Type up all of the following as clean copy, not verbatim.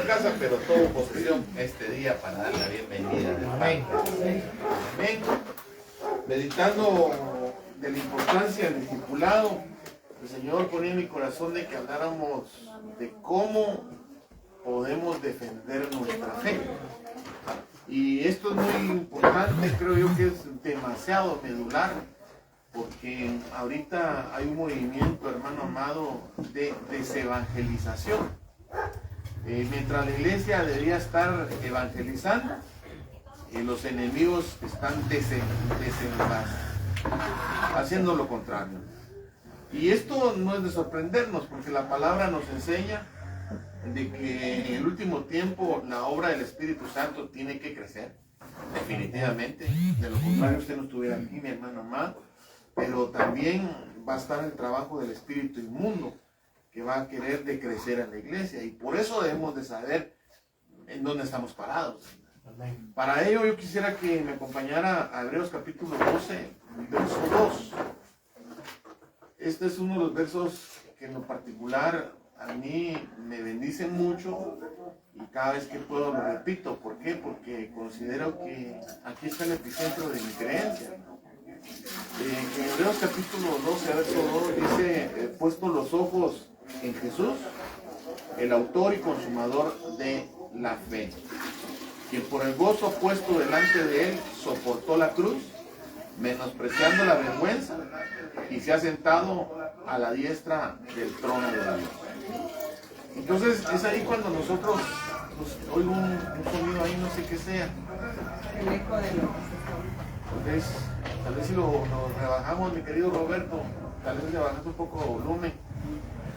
su casa, pero todo posesión este día para dar la bienvenida. Amén. Amén. Meditando de la importancia del discipulado, el Señor ponía en mi corazón de que habláramos de cómo podemos defender nuestra fe. Y esto es muy importante, creo yo que es demasiado medular, porque ahorita hay un movimiento, hermano amado, de desevangelización. Mientras la iglesia debería estar evangelizando, los enemigos están haciendo lo contrario. Y esto no es de sorprendernos, porque la palabra nos enseña de que en el último tiempo la obra del Espíritu Santo tiene que crecer, definitivamente. De lo contrario usted no estuviera aquí, mi hermano amado. Pero también va a estar el trabajo del espíritu inmundo, que va a querer decrecer en la iglesia. Y por eso debemos de saber en dónde estamos parados. Amén. Para ello yo quisiera que me acompañara a Hebreos capítulo 12, verso 2. Este es uno de los versos que en lo particular a mí me bendicen mucho y cada vez que puedo lo repito. ¿Por qué? Porque considero que aquí está el epicentro de mi creencia. En Hebreos capítulo 12, verso 2 dice, puesto los ojos en Jesús, el autor y consumador de la fe, quien por el gozo puesto delante de él soportó la cruz, menospreciando la vergüenza, y se ha sentado a la diestra del trono de Dios. Entonces es ahí cuando nosotros oigo un sonido ahí, no sé qué sea. El eco de lo Tal vez si lo rebajamos, mi querido Roberto, tal vez le bajas un poco de volumen,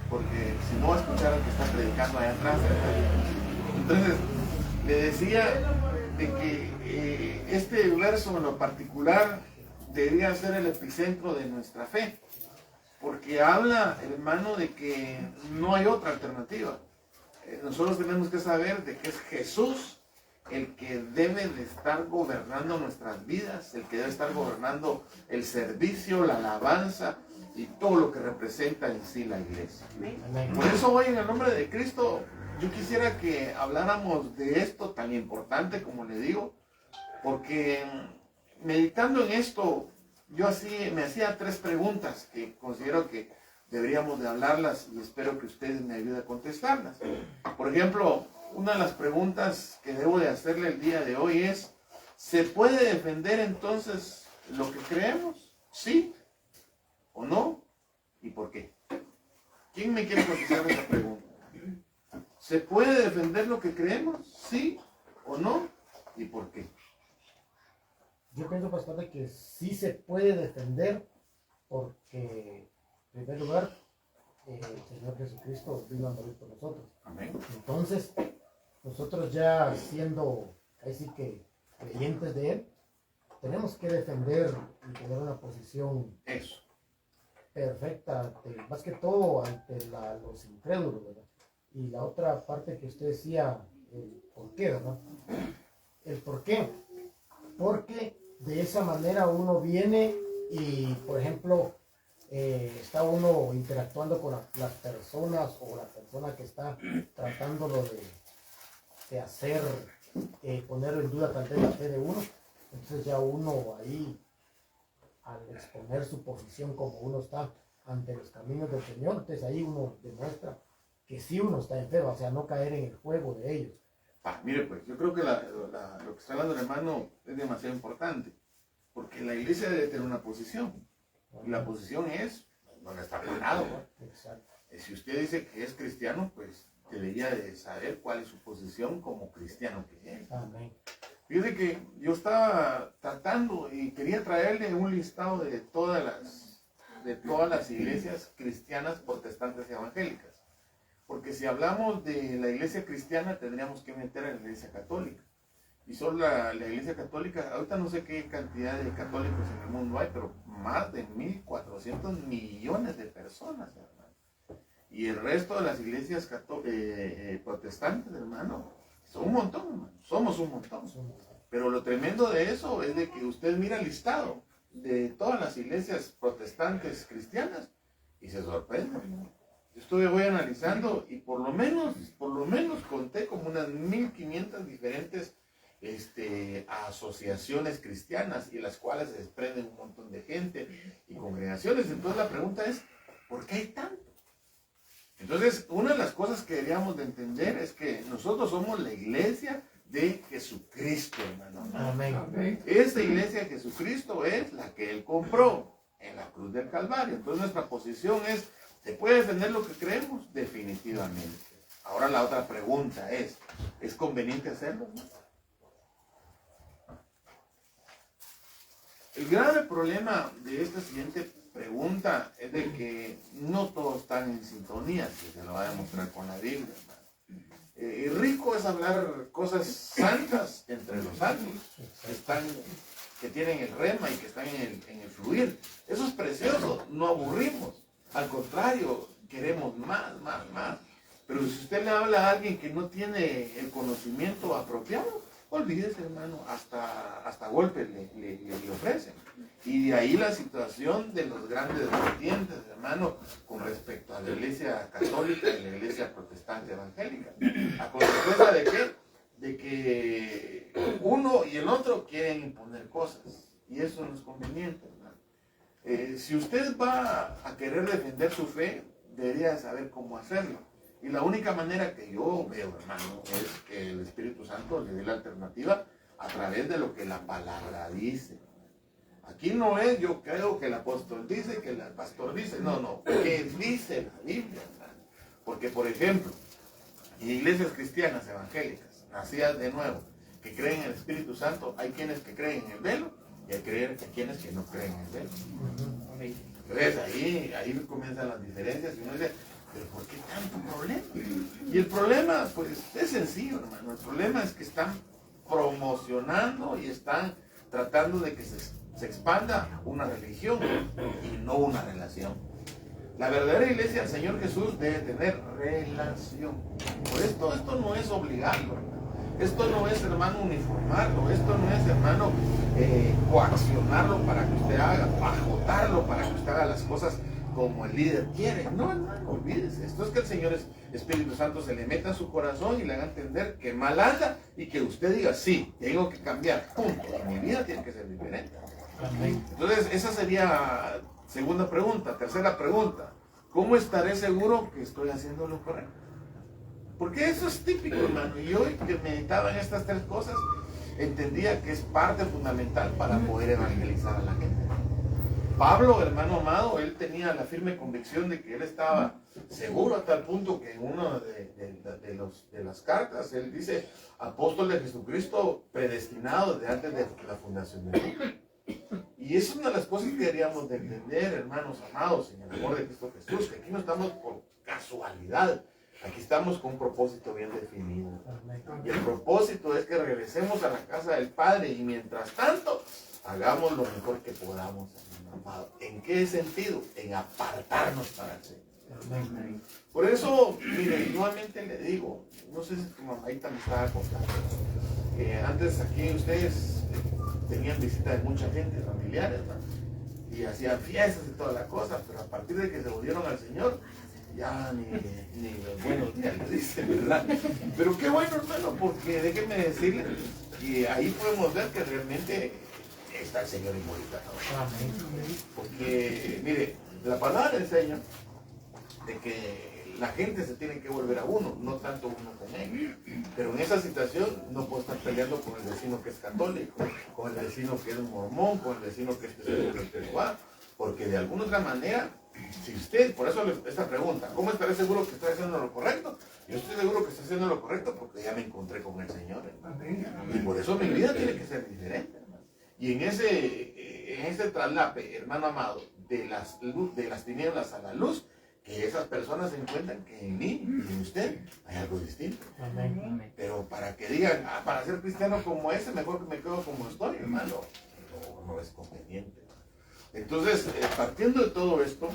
porque si no va a escuchar al que está predicando allá atrás. Entonces, le decía de que este verso en lo particular debería ser el epicentro de nuestra fe, porque habla, hermano, de que no hay otra alternativa. Nosotros tenemos que saber de que es Jesús el que debe de estar gobernando nuestras vidas, el que debe estar gobernando el servicio, la alabanza y todo lo que representa en sí la iglesia. Amén. Por eso hoy en el nombre de Cristo yo quisiera que habláramos de esto tan importante como le digo, porque meditando en esto yo me hacía 3 preguntas que considero que deberíamos de hablarlas y espero que ustedes me ayuden a contestarlas. Por ejemplo, una de las preguntas que debo de hacerle el día de hoy es, ¿se puede defender entonces lo que creemos? ¿Sí o no? ¿Y por qué? ¿Quién me quiere contestar esa pregunta? ¿Se puede defender lo que creemos? ¿Sí o no? ¿Y por qué? Yo pienso, pastor, de que sí se puede defender porque, en primer lugar, el Señor Jesucristo vino a morir por nosotros. Amén. Entonces, nosotros ya siendo, así que, creyentes de Él, tenemos que defender y tener una posición perfecta, más que todo ante los incrédulos, ¿verdad? Y la otra parte que usted decía, el por qué, ¿verdad? El por qué. Porque de esa manera uno viene y, por ejemplo, está uno interactuando con las personas o la persona que está tratándolo de hacer, poner en duda tal vez la fe de uno. Entonces ya uno ahí, al exponer su posición como uno está ante los caminos del Señor, entonces ahí uno demuestra que sí uno está en fe, o sea, no caer en el juego de ellos. Mire, pues yo creo que lo que está hablando el hermano es demasiado importante, porque la iglesia debe tener una posición, y la posición es donde está parado. Exacto. Si usted dice que es cristiano, pues debería de saber cuál es su posición como cristiano que es. Amén. Fíjese que yo estaba tratando y quería traerle un listado de todas las iglesias cristianas, protestantes y evangélicas. Porque si hablamos de la iglesia cristiana, tendríamos que meter a la iglesia católica. Y solo la iglesia católica, ahorita no sé qué cantidad de católicos en el mundo hay, pero más de 1.400 millones de personas, hermano. Y el resto de las iglesias protestantes, hermano, son un montón, hermano. Somos un montón. Pero lo tremendo de eso es de que usted mira el listado de todas las iglesias protestantes cristianas y se sorprende, hermano. voy analizando y por lo menos conté como unas 1500 diferentes asociaciones cristianas y las cuales se desprenden un montón de gente y congregaciones. Entonces la pregunta es, ¿por qué hay tanto? Entonces, una de las cosas que deberíamos de entender es que nosotros somos la iglesia de Jesucristo, hermano. Amén. Esta iglesia de Jesucristo es la que Él compró en la cruz del Calvario. Entonces nuestra posición es, ¿se puede defender lo que creemos? Definitivamente. Ahora la otra pregunta ¿es conveniente hacerlo? El grave problema de esta siguiente pregunta es de que no todos están en sintonía, si se lo va a demostrar con la Biblia, hermano. Rico es hablar cosas santas entre los santos, que tienen el rema y que están en el fluir. Eso es precioso, no aburrimos. Al contrario, queremos más. Pero si usted le habla a alguien que no tiene el conocimiento apropiado, olvídese, hermano, hasta golpes le ofrecen. Y de ahí la situación de los grandes vertientes, hermano, con respecto a la iglesia católica y la iglesia protestante evangélica. ¿A consecuencia de qué? De que uno y el otro quieren imponer cosas. Y eso no es conveniente, hermano. Si usted va a querer defender su fe, debería saber cómo hacerlo. Y la única manera que yo veo, hermano, es que el Espíritu Santo le dé la alternativa a través de lo que la palabra dice. Aquí no es, yo creo que el apóstol dice, que el pastor dice, no, ¿qué dice la Biblia, hermano? Porque, por ejemplo, en iglesias cristianas evangélicas, nacidas de nuevo, que creen en el Espíritu Santo, hay quienes que creen en el velo y hay quienes que no creen en el velo. Entonces ahí comienzan las diferencias y uno dice, ¿pero por qué tanto problema? Y el problema, pues, es sencillo, hermano. El problema es que están promocionando y están tratando de que se expanda una religión y no una relación. La verdadera iglesia del Señor Jesús debe tener relación. Por esto no es obligarlo, hermano. Esto no es, hermano, uniformarlo. Esto no es, hermano, coaccionarlo para que usted haga, ajotarlo para que usted haga las cosas como el líder quiere. No, hermano, olvídese. Esto es que el Señor Espíritu Santo se le meta a su corazón y le haga entender que mal anda y que usted diga, sí, tengo que cambiar, punto. Y mi vida tiene que ser diferente. Entonces, esa sería segunda pregunta. Tercera pregunta, ¿cómo estaré seguro que estoy haciendo lo correcto? Porque eso es típico, hermano. Y hoy que meditaba en estas tres cosas, entendía que es parte fundamental para poder evangelizar a la gente. Pablo, hermano amado, él tenía la firme convicción de que él estaba seguro a tal punto que en una de las cartas, él dice, apóstol de Jesucristo, predestinado desde antes de la fundación del mundo. Y es una de las cosas que deberíamos de entender, hermanos amados, en el amor de Cristo Jesús, que aquí no estamos por casualidad, aquí estamos con un propósito bien definido. Y el propósito es que regresemos a la casa del Padre y mientras tanto, hagamos lo mejor que podamos, hermano amado. ¿En qué sentido? En apartarnos para el Señor. Por eso, mire, nuevamente le digo, no sé si tu mamadita me estaba contando, antes aquí ustedes tenían visita de mucha gente, familiares, ¿no? Y hacían fiestas y toda la cosa, pero a partir de que se volvieron al Señor, ya ni los buenos días le dicen, ¿verdad? Pero qué bueno, hermano, porque déjenme decirle que ahí podemos ver que realmente está el Señor involucrado. Porque, mire, la palabra enseña de que la gente se tiene que volver a uno, no tanto uno con él. Pero en esa situación no puedo estar peleando con el vecino que es católico, con el vecino que es mormón, con el vecino que es Jehová, porque de alguna otra manera, si usted, por eso esta pregunta, ¿cómo estaré seguro que estoy haciendo lo correcto? Yo estoy seguro que estoy haciendo lo correcto porque ya me encontré con el Señor, hermano. Y por eso mi vida tiene que ser diferente, hermano. Y en ese traslape, hermano amado, de las tinieblas a la luz, que esas personas encuentran que en mí y en usted hay algo distinto. Amén. Pero para que digan, para ser cristiano como ese, mejor que me quedo como estoy, hermano, no es conveniente. Entonces, partiendo de todo esto,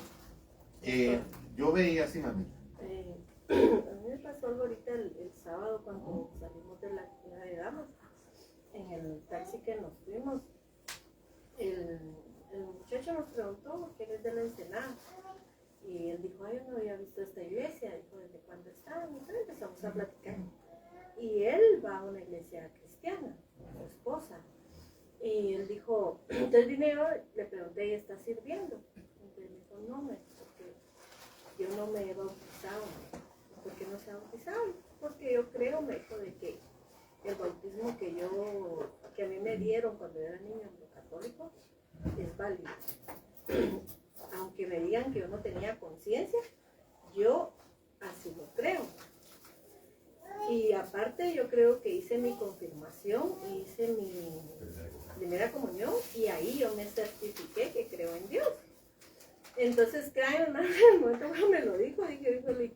yo veía así, mami. A mí me pasó algo ahorita el sábado cuando salimos de la actividad de damas, en el taxi que nos fuimos, el muchacho nos preguntó, porque él es de la Ensenada, Y él dijo, ay, yo no había visto esta iglesia, dijo, ¿desde cuándo está? Entonces empezamos a platicar. Y él va a una iglesia cristiana, con su esposa. Y él dijo, entonces vine yo, le pregunté, ¿y está sirviendo? Entonces me dijo, no, porque yo no me he bautizado. ¿Por qué no se ha bautizado? Porque yo creo, me dijo, de que el bautismo que a mí me dieron cuando yo era niño en lo católico es válido. Aunque me digan que yo no tenía conciencia, yo así lo creo. Y aparte yo creo que hice mi confirmación, hice mi primera comunión y ahí yo me certifiqué que creo en Dios. Entonces, claro, hermano, en el momento que me lo dijo, dije, híjole,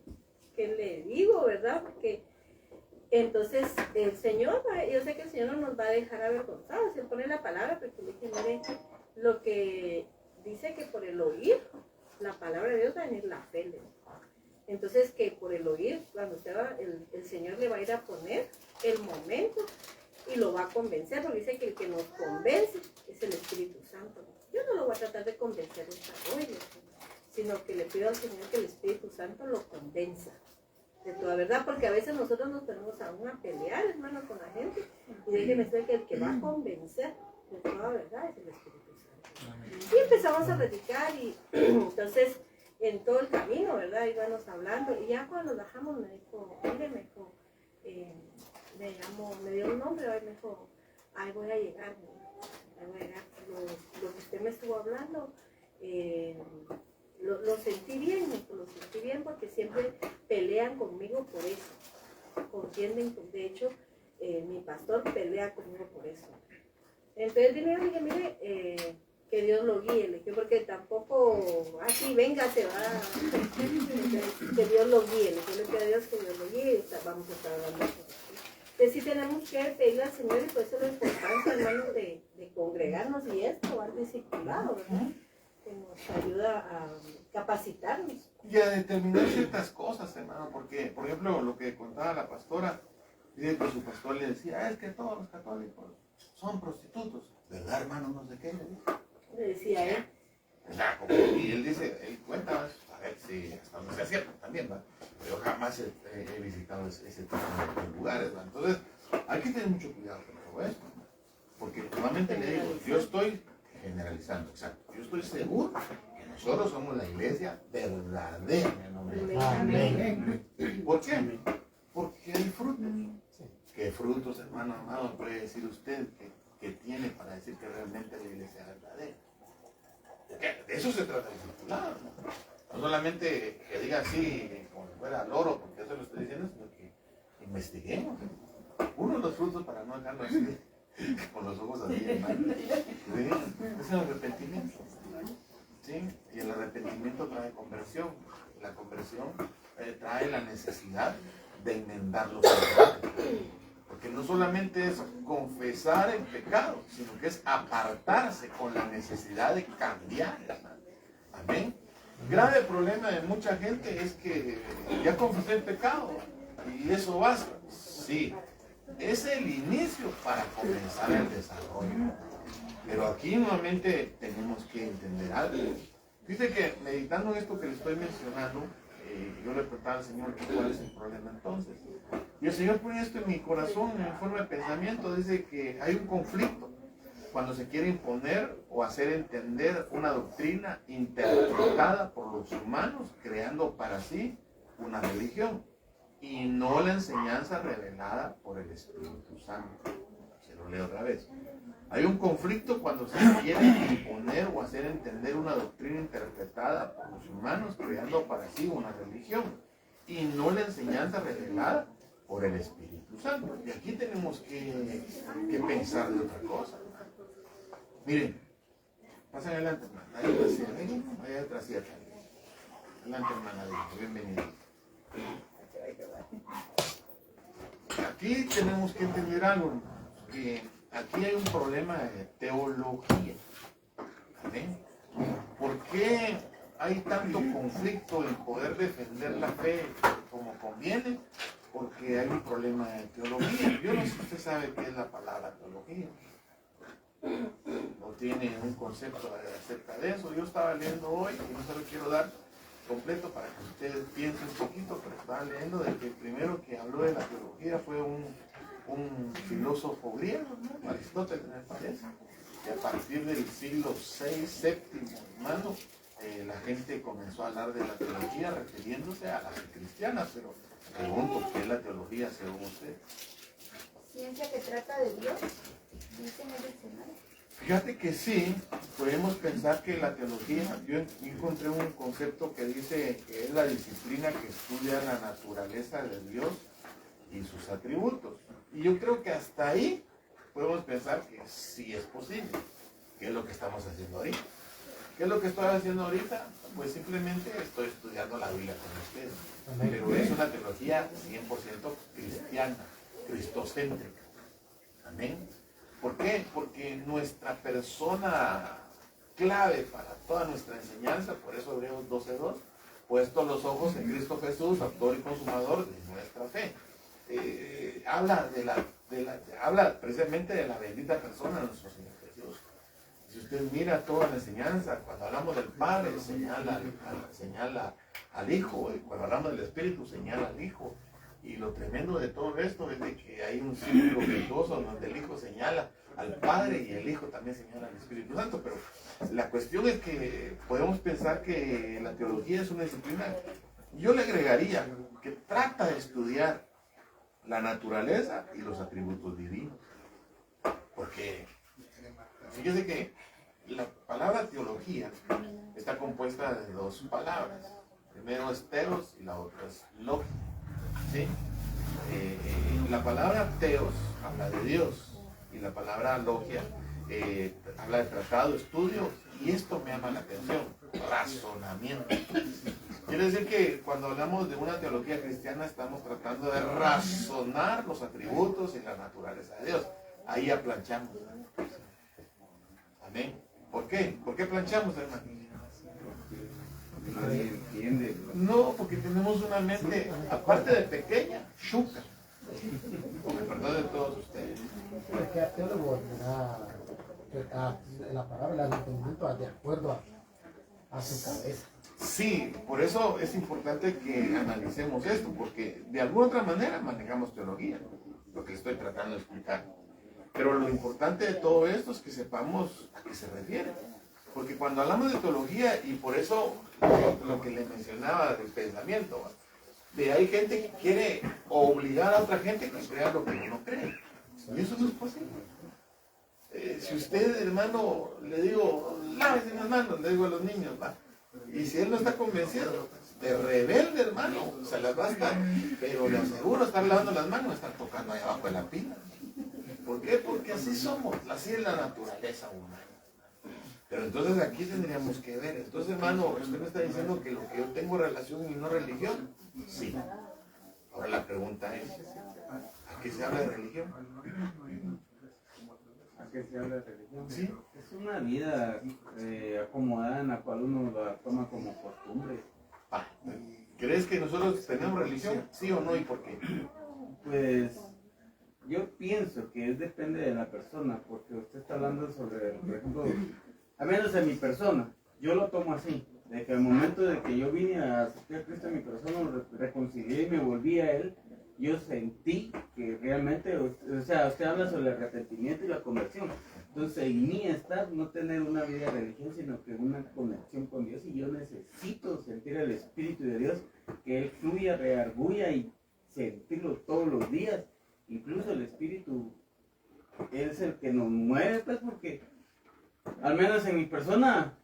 ¿qué le digo, verdad? Porque entonces el Señor, yo sé que el Señor no nos va a dejar avergonzados, Él pone la palabra, porque le dije, mire, lo que dice que por el oír la palabra de Dios va a venir la fe. Entonces que por el oír, cuando usted va, el Señor le va a ir a poner el momento y lo va a convencer, porque dice que el que nos convence es el Espíritu Santo. Yo no lo voy a tratar de convencer hoy, sino que le pido al Señor que el Espíritu Santo lo convenza de toda verdad, porque a veces nosotros nos ponemos aún a pelear, hermano, con la gente, y déjeme decir que el que va a convencer de toda verdad es el Espíritu Santo. Y empezamos a platicar y entonces en todo el camino, ¿verdad? Íbamos hablando y ya cuando bajamos me dijo, mire, me dijo, me dio un nombre, me dijo, ahí voy a llegar, ahí voy a llegar. Lo que usted me estuvo hablando, lo sentí bien, lo sentí bien porque siempre pelean conmigo por eso, contienden, de hecho, mi pastor pelea conmigo por eso. Entonces dije, mire, que Dios lo guíe, le dije, porque tampoco así, venga, se va, que Dios lo guíe, le dije, le pido a Dios que Dios lo guíe, vamos a estar hablando. Entonces sí tenemos que pedirle al Señor y por eso la importancia, hermanos, de congregarnos y esto, al discipulado, ¿verdad? Que nos ayuda a capacitarnos. Y a determinar ciertas cosas, hermano, porque, por ejemplo, lo que contaba la pastora, dice que su pastor le decía, es que todos los católicos son prostitutos, ¿verdad, hermano? No sé qué, le decía él. Y él dice, él cuenta, a ver si hasta donde sea cierto también, ¿va? Pero jamás he visitado ese tipo de lugares, ¿va? Entonces, hay que tener mucho cuidado con todo esto, ¿no? Porque nuevamente le digo, yo estoy generalizando, exacto, yo estoy seguro que nosotros somos la iglesia verdadera en el nombre de Dios. Amén. ¿Por qué? Porque hay frutos. ¿Qué frutos, hermano amado, puede decir usted que tiene para decir que realmente la iglesia es verdadera? De eso se trata el discipulado, ¿no? No solamente que diga así como si fuera loro, porque eso lo estoy diciendo, sino que investiguemos. Uno de los frutos para no dejarlo así, con los ojos así, hermano, es el arrepentimiento. ¿Sí? Y el arrepentimiento trae conversión. La conversión trae la necesidad de enmendar los pecados. Porque no solamente es confesar el pecado, sino que es apartarse con la necesidad de cambiar, hermano. Amén. Grave problema de mucha gente es que ya confesé el pecado y eso basta. Sí, es el inicio para comenzar el desarrollo. Pero aquí nuevamente tenemos que entender algo. Dice que meditando en esto que le estoy mencionando, yo le preguntaba al Señor cuál es el problema entonces. Y el Señor pone esto en mi corazón en forma de pensamiento. Dice que hay un conflicto cuando se quiere imponer o hacer entender una doctrina interpretada por los humanos, creando para sí una religión y no la enseñanza revelada por el Espíritu Santo. Se lo leo otra vez. Hay un conflicto cuando se quiere imponer o hacer entender una doctrina interpretada por los humanos, creando para sí una religión y no la enseñanza revelada por el Espíritu Santo. Y aquí tenemos que pensar de otra cosa. Miren, pasen adelante, hermana. Hay otra silla, ¿eh? Hay otra silla también. Adelante, hermana, bienvenida. Aquí tenemos que entender algo, que aquí hay un problema de teología. ¿Amén? ¿Por qué hay tanto conflicto en poder defender la fe como conviene? Porque hay un problema de teología. Yo no sé si usted sabe qué es la palabra teología. O tiene un concepto acerca de eso. Yo estaba leyendo hoy, y no se lo quiero dar, completo para que ustedes piensen un poquito, pero estaba leyendo de que el primero que habló de la teología fue un filósofo griego, ¿no? Aristóteles me parece, y a partir del siglo VI, VII, hermano, la gente comenzó a hablar de la teología refiriéndose a la fe cristiana, pero pregunto, ¿qué es la teología según usted? Ciencia que trata de Dios, dice en el diccionario. Fíjate que sí, podemos pensar que la teología, yo encontré un concepto que dice que es la disciplina que estudia la naturaleza de Dios y sus atributos. Y yo creo que hasta ahí podemos pensar que sí es posible, que es lo que estamos haciendo ahorita. ¿Qué es lo que estoy haciendo ahorita? Pues simplemente estoy estudiando la Biblia con ustedes. Amén. Pero es una teología 100% cristiana, cristocéntrica. Amén. ¿Por qué? Porque nuestra persona clave para toda nuestra enseñanza, por eso Hebreos 12:2, puesto los ojos en Cristo Jesús, autor y consumador de nuestra fe. Habla precisamente de la bendita persona de nuestro Señor Jesús. Si usted mira toda la enseñanza, cuando hablamos del Padre, señala al Hijo, y cuando hablamos del Espíritu, señala al Hijo. Y lo tremendo de todo esto es de que hay un círculo virtuoso donde el Hijo señala al Padre y el Hijo también señala al Espíritu Santo. Pero la cuestión es que podemos pensar que la teología es una disciplina, yo le agregaría, que trata de estudiar la naturaleza y los atributos divinos. Porque fíjese que la palabra teología está compuesta de dos palabras. Primero es teos y la otra es logia. ¿Sí? La palabra teos habla de Dios y la palabra logia habla de tratado, estudio, y esto me llama la atención, razonamiento. Quiere decir que cuando hablamos de una teología cristiana estamos tratando de razonar los atributos y la naturaleza de Dios. Ahí ya planchamos. Amén. ¿Por qué? ¿Por qué planchamos, hermano? Nadie entiende. No, porque tenemos una mente, aparte de pequeña, chuca. Con el perdón de todos ustedes. Es que el teólogo la palabra, el entendimiento de acuerdo a su cabeza. Sí, por eso es importante que analicemos esto, porque de alguna otra manera manejamos teología, lo que estoy tratando de explicar. Pero lo importante de todo esto es que sepamos a qué se refiere. Porque cuando hablamos de teología, y por eso lo que le mencionaba del pensamiento, de hay gente que quiere obligar a otra gente que crea lo que uno cree. Y eso no es posible. Si usted, hermano, le digo, lávese las manos, le digo a los niños, va. Y si él no está convencido, de rebelde, hermano, se las va a estar, pero le aseguro estar lavando las manos, estar tocando ahí abajo de la pila. ¿Por qué? Porque así somos, así es la naturaleza humana. Pero entonces aquí tendríamos que ver. Entonces, hermano, usted me está diciendo que lo que yo tengo relación y no religión. Sí. Ahora la pregunta es, ¿a qué se habla de religión? ¿A qué se habla de religión? Sí. Es una vida acomodada en la cual uno la toma como costumbre. ¿Crees que nosotros tenemos religión? ¿Sí o no? ¿Y por qué? Pues yo pienso que depende de la persona, porque usted está hablando sobre, por ejemplo, a menos en mi persona, yo lo tomo así, de que al momento de que yo vine a aceptar a Cristo en mi persona, lo reconcilié y me volví a Él, yo sentí que realmente, o sea, usted habla sobre el arrepentimiento y la conversión. Entonces, en mí está no tener una vida de religión, sino que una conexión con Dios, y yo necesito sentir el Espíritu de Dios, que Él fluya, reargulla y sentirlo todos los días. Incluso el Espíritu es el que nos mueve, pues, porque al menos en mi persona,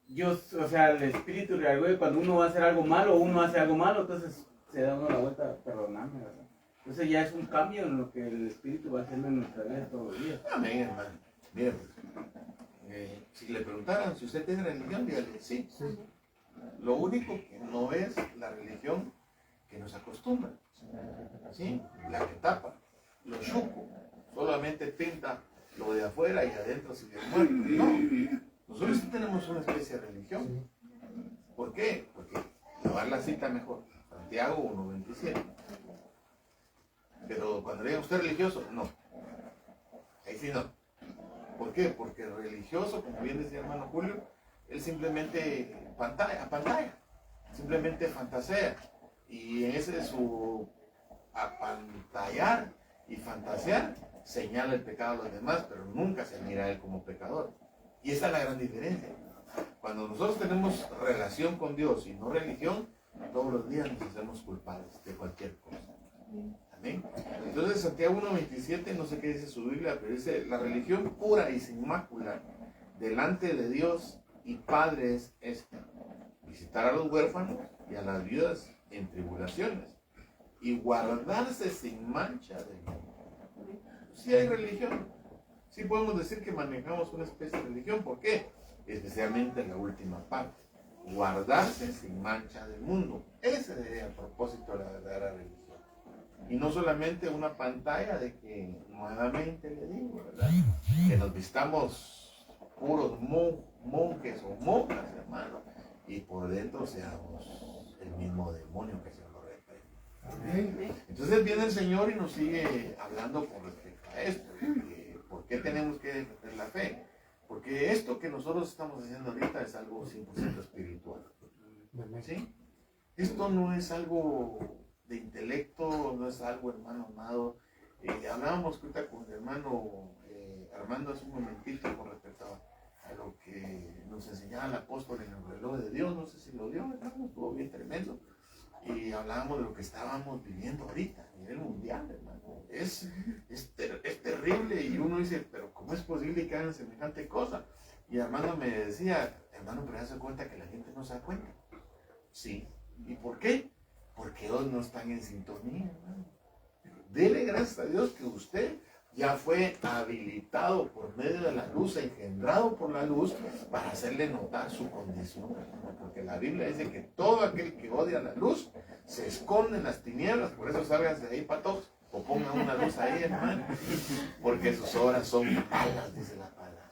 yo, o sea, el Espíritu reargulla cuando uno va a hacer algo malo, o uno hace algo malo, entonces se da uno la vuelta a perdonarme, ¿verdad? Entonces ya es un cambio en lo que el Espíritu va haciendo en nuestra vida todos los días. Amén, hermano. Miren, si le preguntaran si usted tiene religión, dígale sí. Lo único que no es la religión que nos acostumbra, ¿sí? La que tapa, lo chuco, solamente pinta lo de afuera y adentro sigue muerto. No, nosotros sí tenemos una especie de religión. ¿Por qué? Porque lavar la cita mejor. Santiago 1:27. Pero cuando diga usted religioso, no. Ahí sí no. ¿Por qué? Porque el religioso, como bien decía hermano Julio, él simplemente pantalla. simplemente fantasea. Y en ese de su apantallar y fantasear, señala el pecado a los demás, pero nunca se mira a él como pecador. Y esa es la gran diferencia. Cuando nosotros tenemos relación con Dios y no religión, todos los días nos hacemos culpables de cualquier cosa. Amén. Entonces Santiago 1:27, no sé qué dice su Biblia, pero dice: la religión pura y sin mácula delante de Dios y Padre es esta: visitar a los huérfanos y a las viudas en tribulaciones y guardarse sin mancha de mundo. Sí hay religión, sí podemos decir que manejamos una especie de religión. ¿Por qué? Especialmente la última parte: guardarse sin mancha del mundo. Ese sería el propósito de la verdadera religión. Y no solamente una pantalla de que, nuevamente le digo, ¿verdad?, que nos vistamos puros monjes o monjas, hermano, y por dentro seamos el mismo demonio que se lo reprende. Entonces viene el Señor y nos sigue hablando con respecto a esto. ¿Por qué tenemos que defender la fe? Porque esto que nosotros estamos haciendo ahorita es algo 100% espiritual. ¿Sí? Esto no es algo de intelecto, no es algo, hermano amado. Hablábamos ahorita con el hermano Armando hace un momentito con respecto a lo que nos enseñaba el apóstol en el reloj de Dios. No sé si lo dio, hermano, estuvo bien tremendo. Y hablábamos de lo que estábamos viviendo ahorita a nivel mundial, hermano. Es terrible, y uno dice, pero ¿cómo es posible que hagan semejante cosa? Y Armando me decía, hermano, pero ya se cuenta que la gente no se da cuenta. Sí. ¿Y por qué? Porque ellos no están en sintonía, hermano. Dele gracias a Dios que usted ya fue habilitado por medio de la luz, engendrado por la luz, para hacerle notar su condición, hermano. Porque la Biblia dice que todo aquel que odia la luz se esconde en las tinieblas. Por eso sálganse de ahí, patos, o pongan una luz ahí, hermano, porque sus obras son malas, dice la palabra.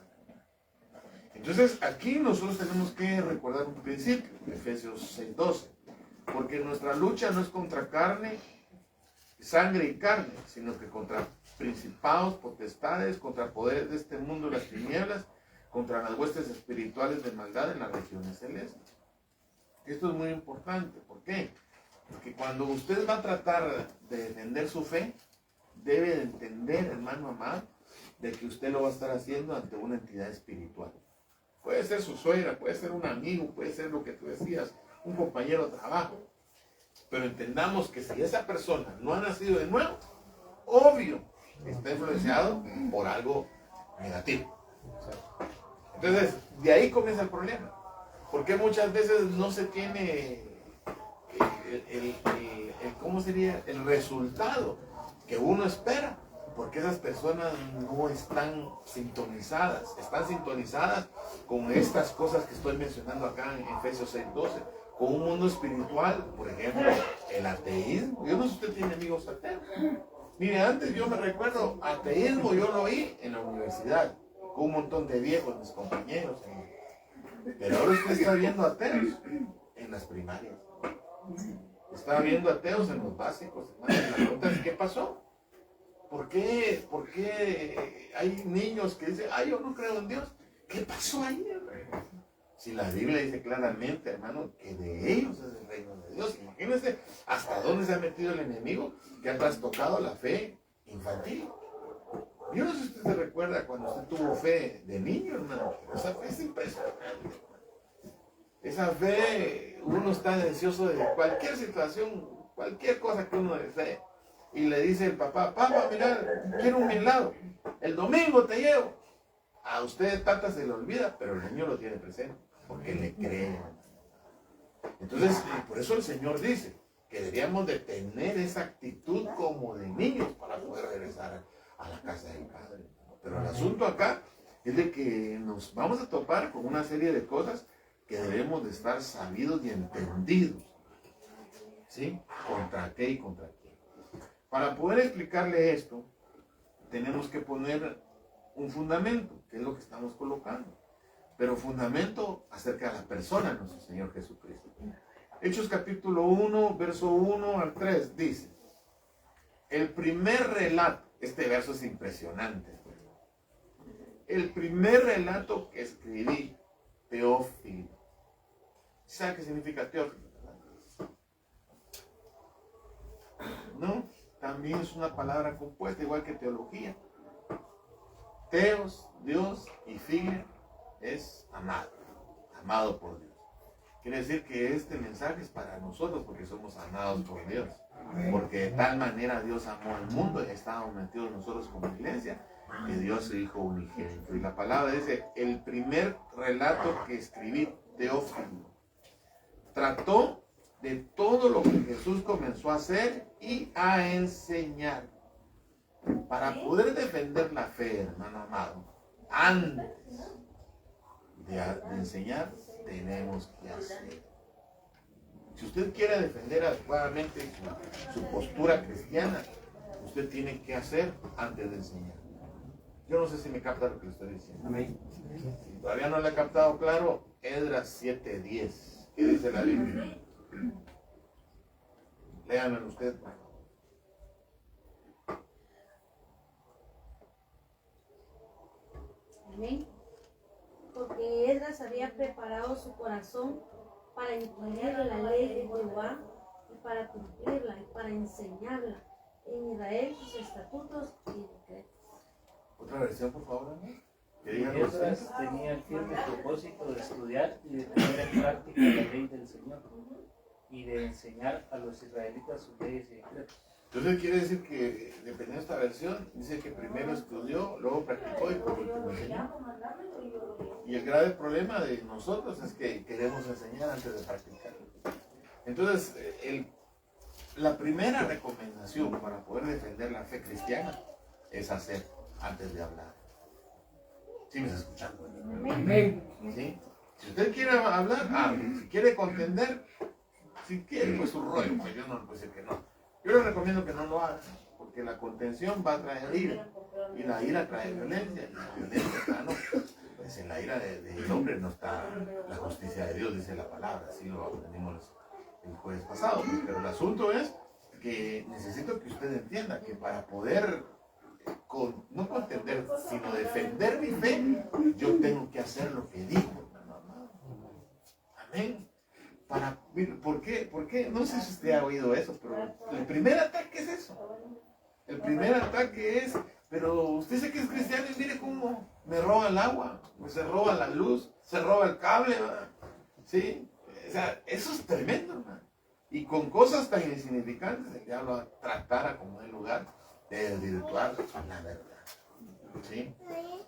Entonces aquí nosotros tenemos que recordar un principio, Efesios 6:12, porque nuestra lucha no es contra carne, sangre y carne, sino que contra principados, potestades, contra poderes de este mundo y las tinieblas, contra las huestes espirituales de maldad en las regiones celestes. Esto es muy importante. ¿Por qué? Porque cuando usted va a tratar de defender su fe, debe de entender, hermano amado, de que usted lo va a estar haciendo ante una entidad espiritual. Puede ser su suegra, puede ser un amigo, puede ser lo que tú decías, un compañero de trabajo. Pero entendamos que si esa persona no ha nacido de nuevo, obvio, está influenciado por algo negativo. Entonces, de ahí comienza el problema. Porque muchas veces no se tiene ¿cómo sería? El resultado que uno espera. Porque esas personas no están sintonizadas. Están sintonizadas con estas cosas que estoy mencionando acá en Efesios 6:12. Con un mundo espiritual, por ejemplo, el ateísmo. Yo no sé si usted tiene amigos ateos. Mire, antes yo me recuerdo, ateísmo yo lo oí en la universidad, con un montón de viejos, mis compañeros. Pero ahora usted está viendo ateos en las primarias. Está viendo ateos en los básicos. Hermano. La pregunta es, ¿qué pasó? ¿Por qué hay niños que dicen, ay, yo no creo en Dios? ¿Qué pasó ahí, hermano? Si la Biblia dice claramente, hermano, que de ellos es el reino de Dios. Imagínense hasta dónde se ha metido el enemigo, que ha trastocado la fe infantil. Yo no sé si usted se recuerda cuando usted tuvo fe de niño, hermano. Esa fe es impresionante. Esa fe, uno está deseoso de cualquier situación, cualquier cosa que uno desee. Y le dice el papá, mira, quiero un helado. El domingo te llevo. A usted tanta se le olvida, pero el niño lo tiene presente, porque le cree. Entonces, por eso el Señor dice que deberíamos de tener esa actitud como de niños para poder regresar a la casa del Padre. Pero el asunto acá es de que nos vamos a topar con una serie de cosas que debemos de estar sabidos y entendidos. ¿Sí? ¿Contra qué y contra qué? Para poder explicarle esto, tenemos que poner un fundamento, que es lo que estamos colocando. Pero fundamento acerca de la persona de nuestro Señor Jesucristo. Hechos capítulo 1, verso 1 al 3, dice, el primer relato, este verso es impresionante, el primer relato que escribí, Teófilo. ¿Sabe qué significa Teófilo? No, también es una palabra compuesta, igual que teología. Teos, Dios, y Filia es amado, amado por Dios. Quiere decir que este mensaje es para nosotros porque somos amados por Dios. Porque de tal manera Dios amó al mundo y estábamos metidos nosotros como iglesia, que Dios se dijo unigénito. Y la palabra dice, el primer relato que escribí, Teófilo, trató de todo lo que Jesús comenzó a hacer y a enseñar. Para poder defender la fe, hermano amado, antes de enseñar, tenemos que hacer. Si usted quiere defender adecuadamente su postura cristiana, usted tiene que hacer antes de enseñar. Yo no sé si me capta lo que le estoy diciendo. Amén. Si todavía no le he captado claro, Esdras 7:10. ¿Qué dice la Biblia? Léanlo usted, por favor. Amén. Porque Esdras había preparado su corazón para entender la ley de Jehová y para cumplirla y para enseñarla en Israel sus estatutos y decretos. Otra versión, por favor, ¿no? Que digan Esdras tenía el firme propósito de estudiar y de poner en práctica la ley del Señor y de enseñar a los israelitas sus leyes y decretos. Entonces quiere decir que, dependiendo de esta versión, dice que primero estudió, luego practicó y por último enseñó. Y el grave problema de nosotros es que queremos enseñar antes de practicar. Entonces, la primera recomendación para poder defender la fe cristiana es hacer antes de hablar. ¿Sí me está escuchando? ¿Sí? Si usted quiere hablar, hable. Si quiere contender, si quiere, pues su rollo, pues yo no le puedo decir que no. Yo le recomiendo que no lo haga, porque la contención va a traer ira, y la ira trae violencia, y la violencia está, no. Pues en la ira del hombre no está la justicia de Dios, dice la palabra, así lo aprendimos el jueves pasado. Pero el asunto es que necesito que usted entienda que para poder no contender, sino defender mi fe, yo tengo que hacer lo que digo. Amén. ¿Por qué? No sé si usted ha oído eso, pero el primer ataque es eso. El primer ataque es, pero usted dice que es cristiano y mire cómo me roba el agua, se roba la luz, se roba el cable, ¿verdad? ¿Sí? O sea, eso es tremendo, hermano. Y con cosas tan insignificantes, el diablo va a tratar a como el lugar de desvirtuar la verdad. ¿Sí?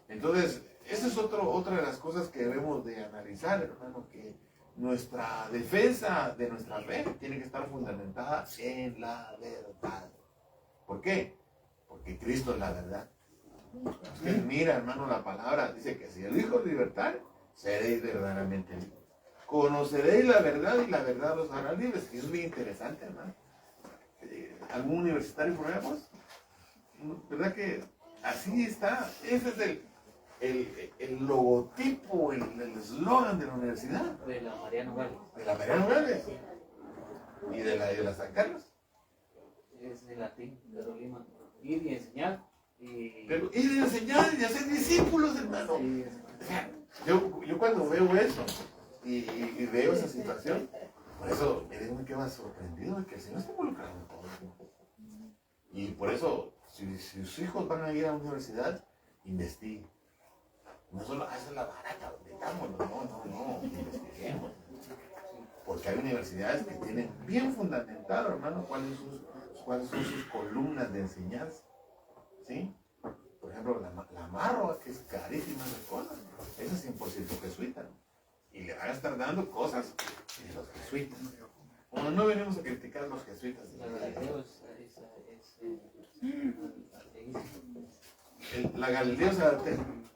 Entonces, esa es otra de las cosas que debemos de analizar, hermano, que nuestra defensa de nuestra fe tiene que estar fundamentada en la verdad. ¿Por qué? Porque Cristo es la verdad. Usted mira, hermano, la palabra dice que si el Hijo es libertad, seréis verdaderamente libres. Conoceréis la verdad y la verdad los hará libres. Y es muy interesante, hermano. ¿Algún universitario por ejemplo? ¿Verdad que así está? Ese es el logotipo, el eslogan de la universidad. De la Mariano Gales. De la Mariano Gales. Y de la San Carlos. Es de latín, pero Lima. Ir y enseñar. Pero ir y enseñar y hacer discípulos, hermano. Sí, O sea, yo cuando veo eso y veo esa situación, por eso me quedo sorprendido de que el Señor está involucrado en todo. Y por eso, si sus hijos van a ir a la universidad, investiguen. No solo hacer la barata, metámonos, no, investiguemos. Porque hay universidades que tienen bien fundamentado, hermano, cuáles son sus columnas de enseñanza. ¿Sí? Por ejemplo, la Marroa, que es carísima de cosas, esa es 100% jesuita, ¿no? Y le van a estar dando cosas de los jesuitas. Como no venimos a criticar a los jesuitas. La Galileo es La Galileo es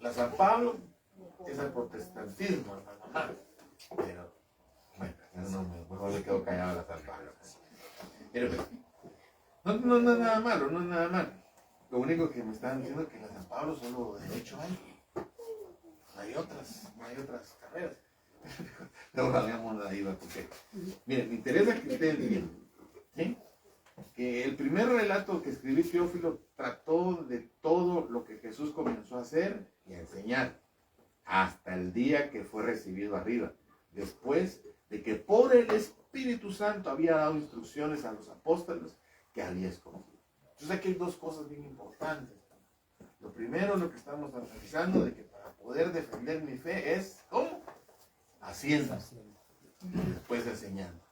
la San Pablo es el protestantismo, hermano. Pero, bueno, mejor me quedo callado a la San Pablo. Pero, no es nada malo, no es nada malo. Lo único que me están diciendo es que la San Pablo solo derecho hay. No hay otras carreras. Luego hablamos de ahí, porque, miren, me interesa que ustedes digan, ¿sí? Que el primer relato que escribí Teófilo trató de todo lo que Jesús comenzó a hacer y a enseñar hasta el día que fue recibido arriba, después de que por el Espíritu Santo había dado instrucciones a los apóstoles que había escogido. Entonces aquí hay dos cosas bien importantes. Lo primero, lo que estamos analizando, de que para poder defender mi fe es, ¿cómo? Haciendo. Y después enseñando.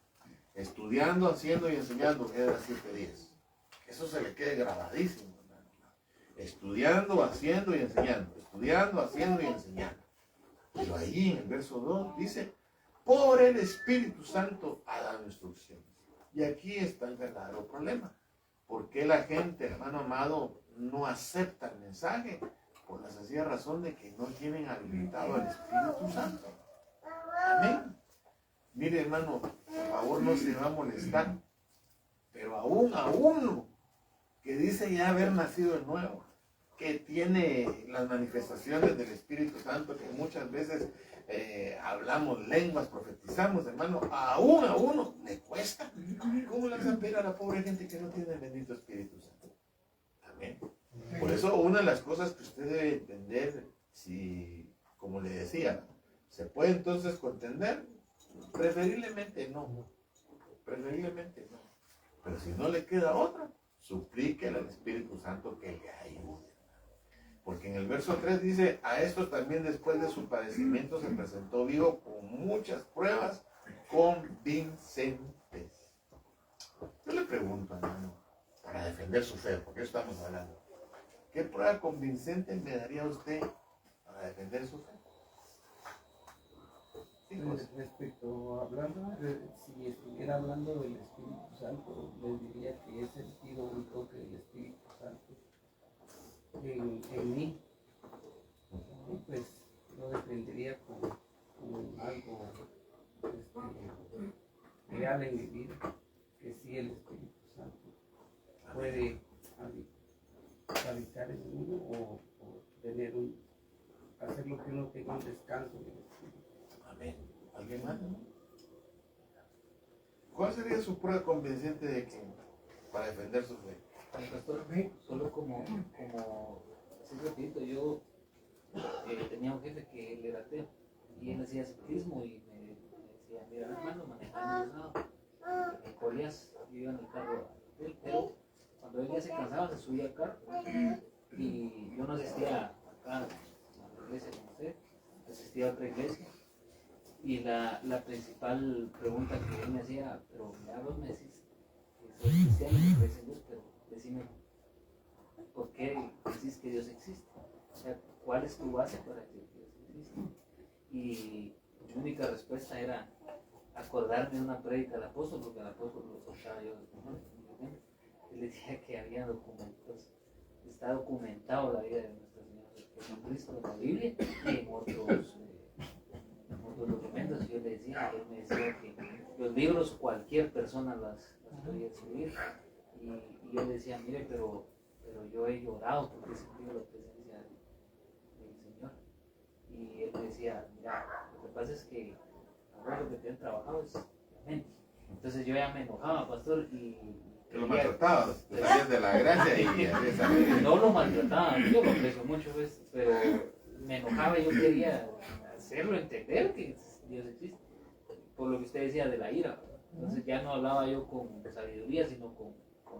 Estudiando, haciendo y enseñando, queda 7:10. Eso se le quede grabadísimo, hermano. Estudiando, haciendo y enseñando. Estudiando, haciendo y enseñando. Pero ahí en el verso 2 dice, por el Espíritu Santo ha dado instrucciones. Y aquí está el verdadero problema. ¿Por qué la gente, hermano amado, no acepta el mensaje? Por la sencilla razón de que no tienen habilitado al Espíritu Santo. Amén. Mire, hermano, por favor no se va a molestar, pero aún a uno que dice ya haber nacido de nuevo, que tiene las manifestaciones del Espíritu Santo, que muchas veces hablamos lenguas, profetizamos, hermano, aún a uno le cuesta. ¿Cómo le vas a pedir a la pobre gente que no tiene el bendito Espíritu Santo? Amén. Por eso una de las cosas que usted debe entender, si, como le decía, se puede entonces contender, preferiblemente no. Preferiblemente no. Pero si no le queda otra, suplíquele al Espíritu Santo que le ayude. Porque en el verso 3 dice, a estos también después de su padecimiento se presentó vivo con muchas pruebas convincentes. Yo le pregunto, hermano, para defender su fe, porque eso estamos hablando, ¿qué prueba convincente me daría usted para defender su fe? Sí, José. Respecto, hablando, si estuviera hablando del Espíritu Santo, les diría que he sentido un toque del Espíritu Santo en mí, y pues lo defendería con algo real en mi vida, que sí el Espíritu Santo puede habitar en uno o tener hacer lo que uno tenga un descanso en el Espíritu. Amén. ¿Alguien más? ¿Cuál sería su prueba convincente de que para defender su fe? Pastor, solo como así repito, yo tenía un jefe que él era ateo y él hacía ciclismo y me decía, mira hermano, manejando en Corías, yo iba en el carro de él, pero cuando él ya se cansaba se subía al carro y yo no asistía acá a la iglesia como usted, asistía a otra iglesia. Y la principal pregunta que él me hacía, pero mira, vos me decís que soy cristiano, que crees en Dios, pero decime, ¿por qué decís que Dios existe? O sea, ¿cuál es tu base para que Dios existe? Y mi única respuesta era acordarme de una prédica del apóstol, porque el apóstol lo escuchaba yo desde muy él decía que había documentos, está documentado la vida de nuestro Señor Jesucristo en la Biblia y en otros documentos. Yo le decía, él me decía que los libros cualquier persona las podía escribir y yo le decía, mire, pero yo he llorado porque he sentido la presencia del Señor. Y él me decía, mira, lo que pasa es que ahora lo que te han trabajado es la mente. Entonces yo ya me enojaba, pastor, y Que lo maltratabas, te salías de la gracia y no lo maltrataba, yo lo aprecio mucho, ¿ves? Pero me enojaba y yo quería hacerlo entender que Dios existe, por lo que usted decía de la ira. Entonces ya no hablaba yo con sabiduría, sino con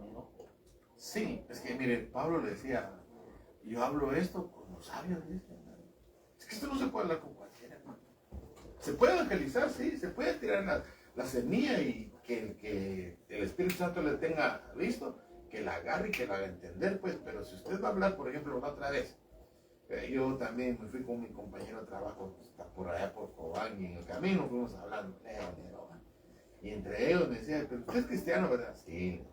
enojo. Sí, es que mire, Pablo le decía, yo hablo esto con los sabios, dice, hermano. Es que esto no se puede hablar con cualquiera, hermano. Se puede evangelizar, sí, se puede tirar la semilla y que el Espíritu Santo le tenga visto, que la agarre y que la haga entender, pues. Pero si usted va a hablar, por ejemplo, la otra vez, yo también me fui con mi compañero de trabajo, está por allá por Cobán, y en el camino fuimos hablando, y entre ellos me decían, pero usted es cristiano, ¿verdad? Sí.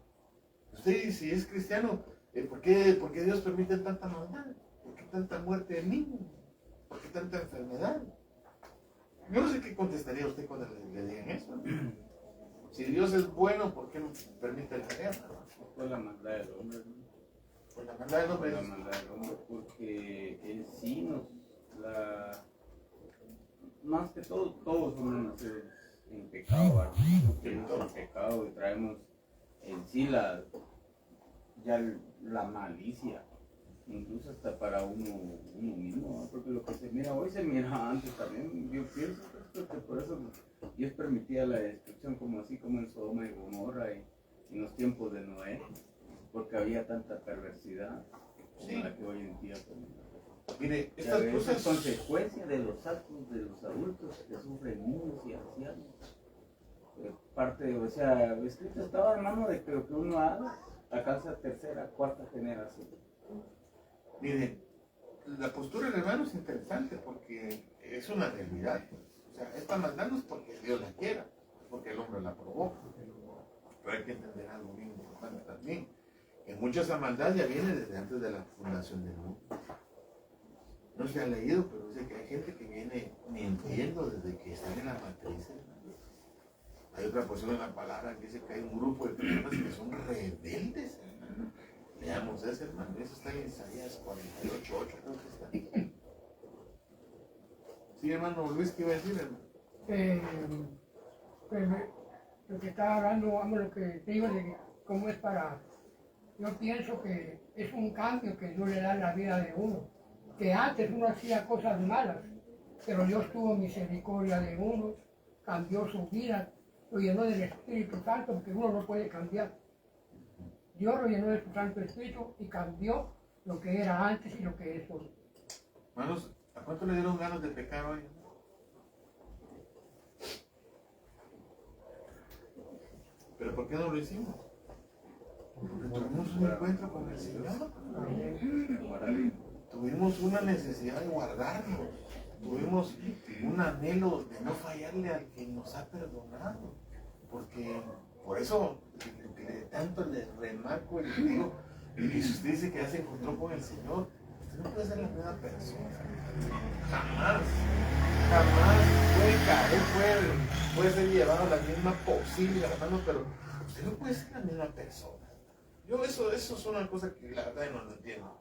Usted, si es cristiano, ¿por qué Dios permite tanta maldad? ¿Por qué tanta muerte de niños? ¿Por qué tanta enfermedad? Yo no sé qué contestaría usted cuando le digan eso. Si Dios es bueno, ¿por qué no permite la guerra? Por la maldad del hombre, ¿no? Por la maldad del hombre. Por la maldad del hombre, porque en sí más que todo, todos somos nacidos en pecado, ¿verdad? Tenemos el pecado y traemos en sí la malicia, incluso hasta para uno mismo, ¿no? Porque lo que se mira hoy se mira antes también. Yo pienso que por eso Dios permitía la destrucción, como así como en Sodoma y Gomorra, y en los tiempos de Noé, porque había tanta perversidad como Sí. la que hoy en día tenemos. Mire, Ya estas ves, cosas es consecuencia de los actos de los adultos que sufren niños y ancianos. Parte, o sea, escrito estaba, hermano, de que lo que uno haga alcanza tercera, cuarta generación. Miren, la postura del hermano es interesante porque es una realidad. O sea, esta maldad no es porque Dios la quiera, es porque el hombre la provoca. Pero hay que entender algo bien importante también. Que mucha esa maldad ya viene desde antes de la fundación del mundo. No se ha leído, pero dice que hay gente que viene mintiendo desde que están en la matriz, hermano. Hay otra porción en la palabra que dice que hay un grupo de personas que son rebeldes, hermano. Leamos ese, hermano. Eso está en Isaías 48:8, creo que está. Sí, hermano Luis, ¿qué iba a decir, hermano? Lo que estaba hablando, vamos, lo que te digo de cómo es para... Yo pienso que es un cambio que Dios le da en la vida de uno. Que antes uno hacía cosas malas, pero Dios tuvo misericordia de uno, cambió su vida, lo llenó del Espíritu Santo, porque uno no puede cambiar. Dios lo llenó de su Santo Espíritu y cambió lo que era antes y lo que es hoy. Hermanos, ¿a cuánto le dieron ganas de pecar hoy? ¿Pero por qué no lo hicimos? Porque tuvimos un encuentro con el Señor. Tuvimos una necesidad de guardarnos. Tuvimos un anhelo de no fallarle al que nos ha perdonado. Porque por eso tanto le remarco y le digo, y si usted dice que ya se encontró con el Señor, usted no puede ser la misma persona. Jamás. Jamás puede caer, puede ser llevado a la misma posible, hermano, pero usted no puede ser la misma persona. Yo eso es una cosa que la verdad no lo entiendo.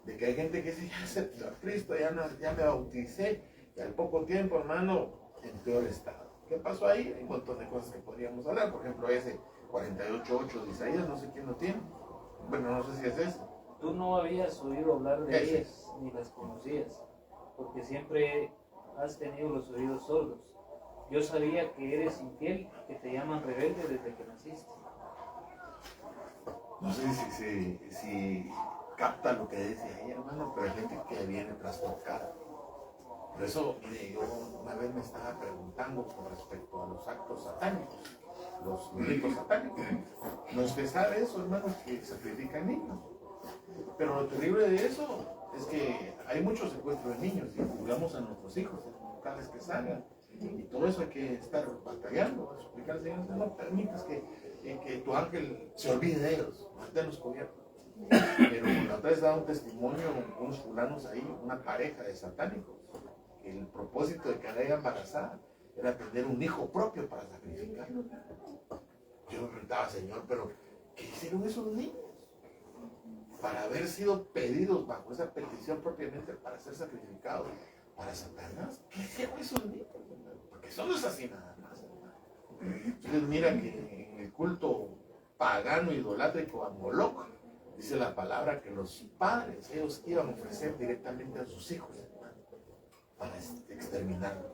De que hay gente que dice, ya acepté a Cristo, ya me bauticé, y al poco tiempo, hermano, en peor estado. ¿Qué pasó ahí? Hay un montón de cosas que podríamos hablar. Por ejemplo, ese 48:8 de Isaías, no sé quién lo tiene. Bueno, no sé si es ese. Tú no habías oído hablar de Ese. ellas, ni las conocías, porque siempre has tenido los oídos sordos. Yo sabía que eres infiel, que te llaman rebelde desde que naciste. No sé si capta lo que dice ahí, hermano, pero hay gente que viene trastocada. Por eso, mire, yo una vez me estaba preguntando con respecto a los actos satánicos, los ritos satánicos. No usted sabe eso, hermano, que sacrifican niños. Pero lo terrible de eso es que hay mucho secuestro de niños y jugamos a nuestros hijos en locales que salgan. Y todo eso hay que estar batallando, suplicar al Señor, no permitas que tu ángel se olvide de ellos, manténlos cubiertos. Pero la otra vez daba un testimonio, unos fulanos ahí, una pareja de satánicos. El propósito de que la ella embarazada era tener un hijo propio para sacrificarlo. Yo me preguntaba, Señor, pero ¿qué hicieron esos niños? Para haber sido pedidos bajo esa petición propiamente para ser sacrificados para Satanás. ¿Qué hicieron esos niños? Porque eso no es así nada más, hermano. Entonces mira que en el culto pagano idolátrico a Moloch, dice la palabra que los padres, ellos iban a ofrecer directamente a sus hijos, hermano, para exterminarlos.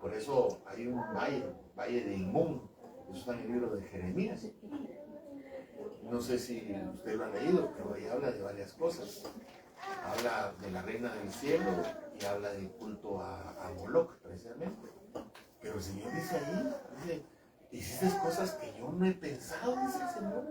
Por eso hay un valle de Inmún, eso está en el libro de Jeremías. No sé si usted lo ha leído, pero ahí habla de varias cosas. Habla de la reina del cielo y habla del culto a Moloch, precisamente. Pero el Señor dice ahí, dice, hiciste cosas que yo no he pensado, dice el Señor.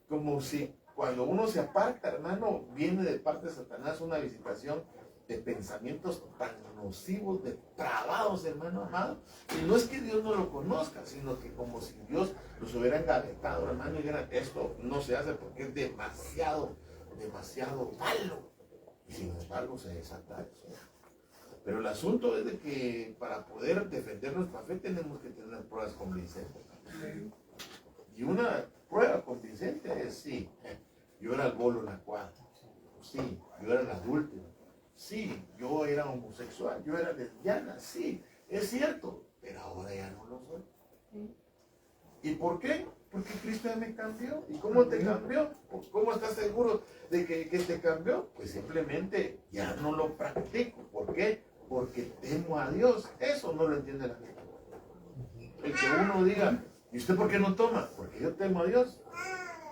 Como si cuando uno se aparta, hermano, viene de parte de Satanás una visitación de pensamientos tan nocivos, depravados, hermano amado. Y no es que Dios no lo conozca, sino que como si Dios los hubiera engavetado, hermano, y dijera, esto no se hace porque es demasiado malo. Y sin embargo se desata eso. Pero el asunto es de que para poder defender nuestra fe tenemos que tener pruebas convincentes. Y una prueba convincente es, sí, yo era el bolo en la cuadra. Sí, yo era el adúltero. Sí, yo era homosexual, yo era lesbiana, sí, es cierto, pero ahora ya no lo soy. ¿Y por qué? Porque Cristo ya me cambió. ¿Y cómo te cambió? ¿Cómo estás seguro de que te cambió? Pues simplemente ya no lo practico. ¿Por qué? Porque temo a Dios. Eso no lo entiende la gente. El que uno diga, ¿Y usted por qué no toma? Porque yo temo a Dios.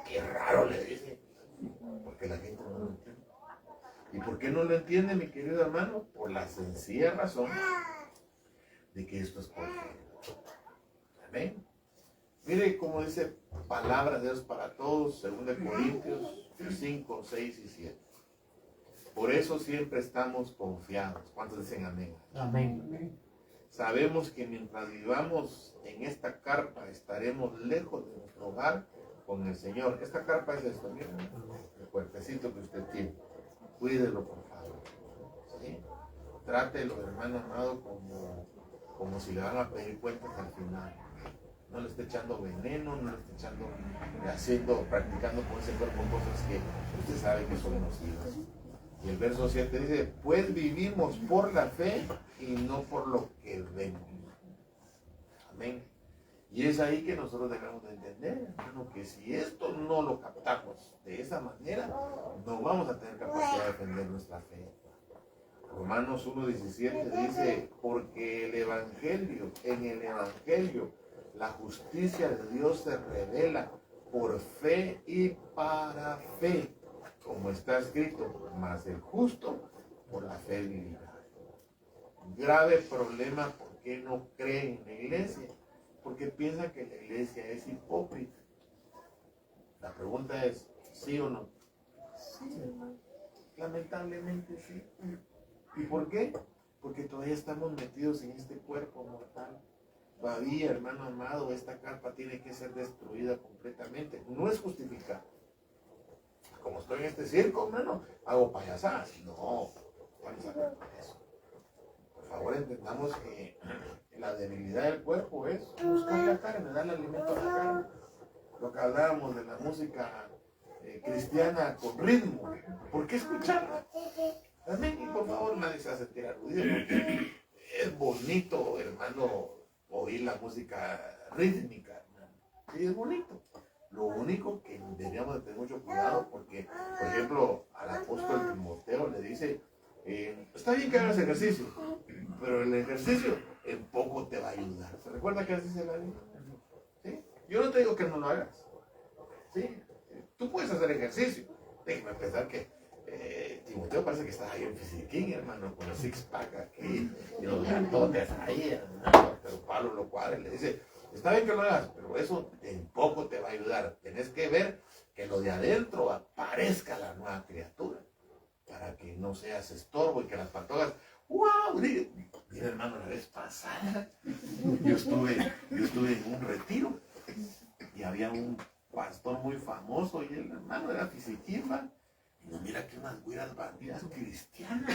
Qué raro, le dice. Porque la gente no lo entiende. ¿Y por qué no lo entiende, mi querido hermano? Por la sencilla razón de que esto es porquería. Amén. Mire cómo dice palabra de Dios para todos, 2 Corintios 5, 6 y 7. Por eso siempre estamos confiados. ¿Cuántos dicen amén? Amén. Sabemos que mientras vivamos en esta carpa estaremos lejos de nuestro hogar con el Señor. Esta carpa es esto, miren, el cuerpecito que usted tiene. Cuídelo, por favor. ¿Sí? Trátelo, hermano amado, como si le van a pedir cuentas al final. No le esté echando veneno, no le esté practicando con ese cuerpo cosas que usted sabe que son nocivas. Y el verso 7 dice, pues vivimos por la fe y no por lo que vemos. Amén. Y es ahí que nosotros debemos de entender, hermano, que si esto no lo captamos de esa manera, no vamos a tener capacidad de defender nuestra fe. Romanos 1:17 dice, porque en el Evangelio, la justicia de Dios se revela por fe y para fe, como está escrito, mas el justo por la fe vivirá. Grave problema, ¿por qué no creen en la iglesia? Porque piensan que la iglesia es hipócrita. La pregunta es, ¿sí o no? Sí, hermano. Lamentablemente sí. ¿Y por qué? Porque todavía estamos metidos en este cuerpo mortal. Todavía, hermano amado, esta carpa tiene que ser destruida completamente. No es justificar. Como estoy en este circo, hermano, hago payasadas. No, vamos a ver eso. Por favor, entendamos que la debilidad del cuerpo es buscar la carne, darle alimento a la carne. Lo que hablábamos de la música cristiana con ritmo. ¿Por qué escucharla? Amén. Y por favor, nadie se hace tirar aludido. Es bonito, hermano, oír la música rítmica, hermano. Sí, es bonito. Lo único que deberíamos de tener mucho cuidado porque, por ejemplo, al apóstol Timoteo le dice, está bien que hagas ejercicio, pero el ejercicio en poco te va a ayudar. ¿Se recuerda que dice la Biblia? ¿Sí? Yo no te digo que no lo hagas. ¿Sí? Tú puedes hacer ejercicio. Déjeme pensar que Timoteo parece que está ahí en fisiquín, hermano, con el six-pack aquí y los grandotes ahí, hermano. Pero Pablo lo cuadra y le dice, está bien que lo hagas, pero eso en poco te va a ayudar. Tenés que ver que lo de adentro aparezca la nueva criatura, para que no seas estorbo y que las patogas, ¡wow! Mira, hermano, la vez pasada, yo estuve en un retiro y había un pastor muy famoso y el hermano era fisiquín, ¿va? Y no, mira que unas güiras bandidas cristianas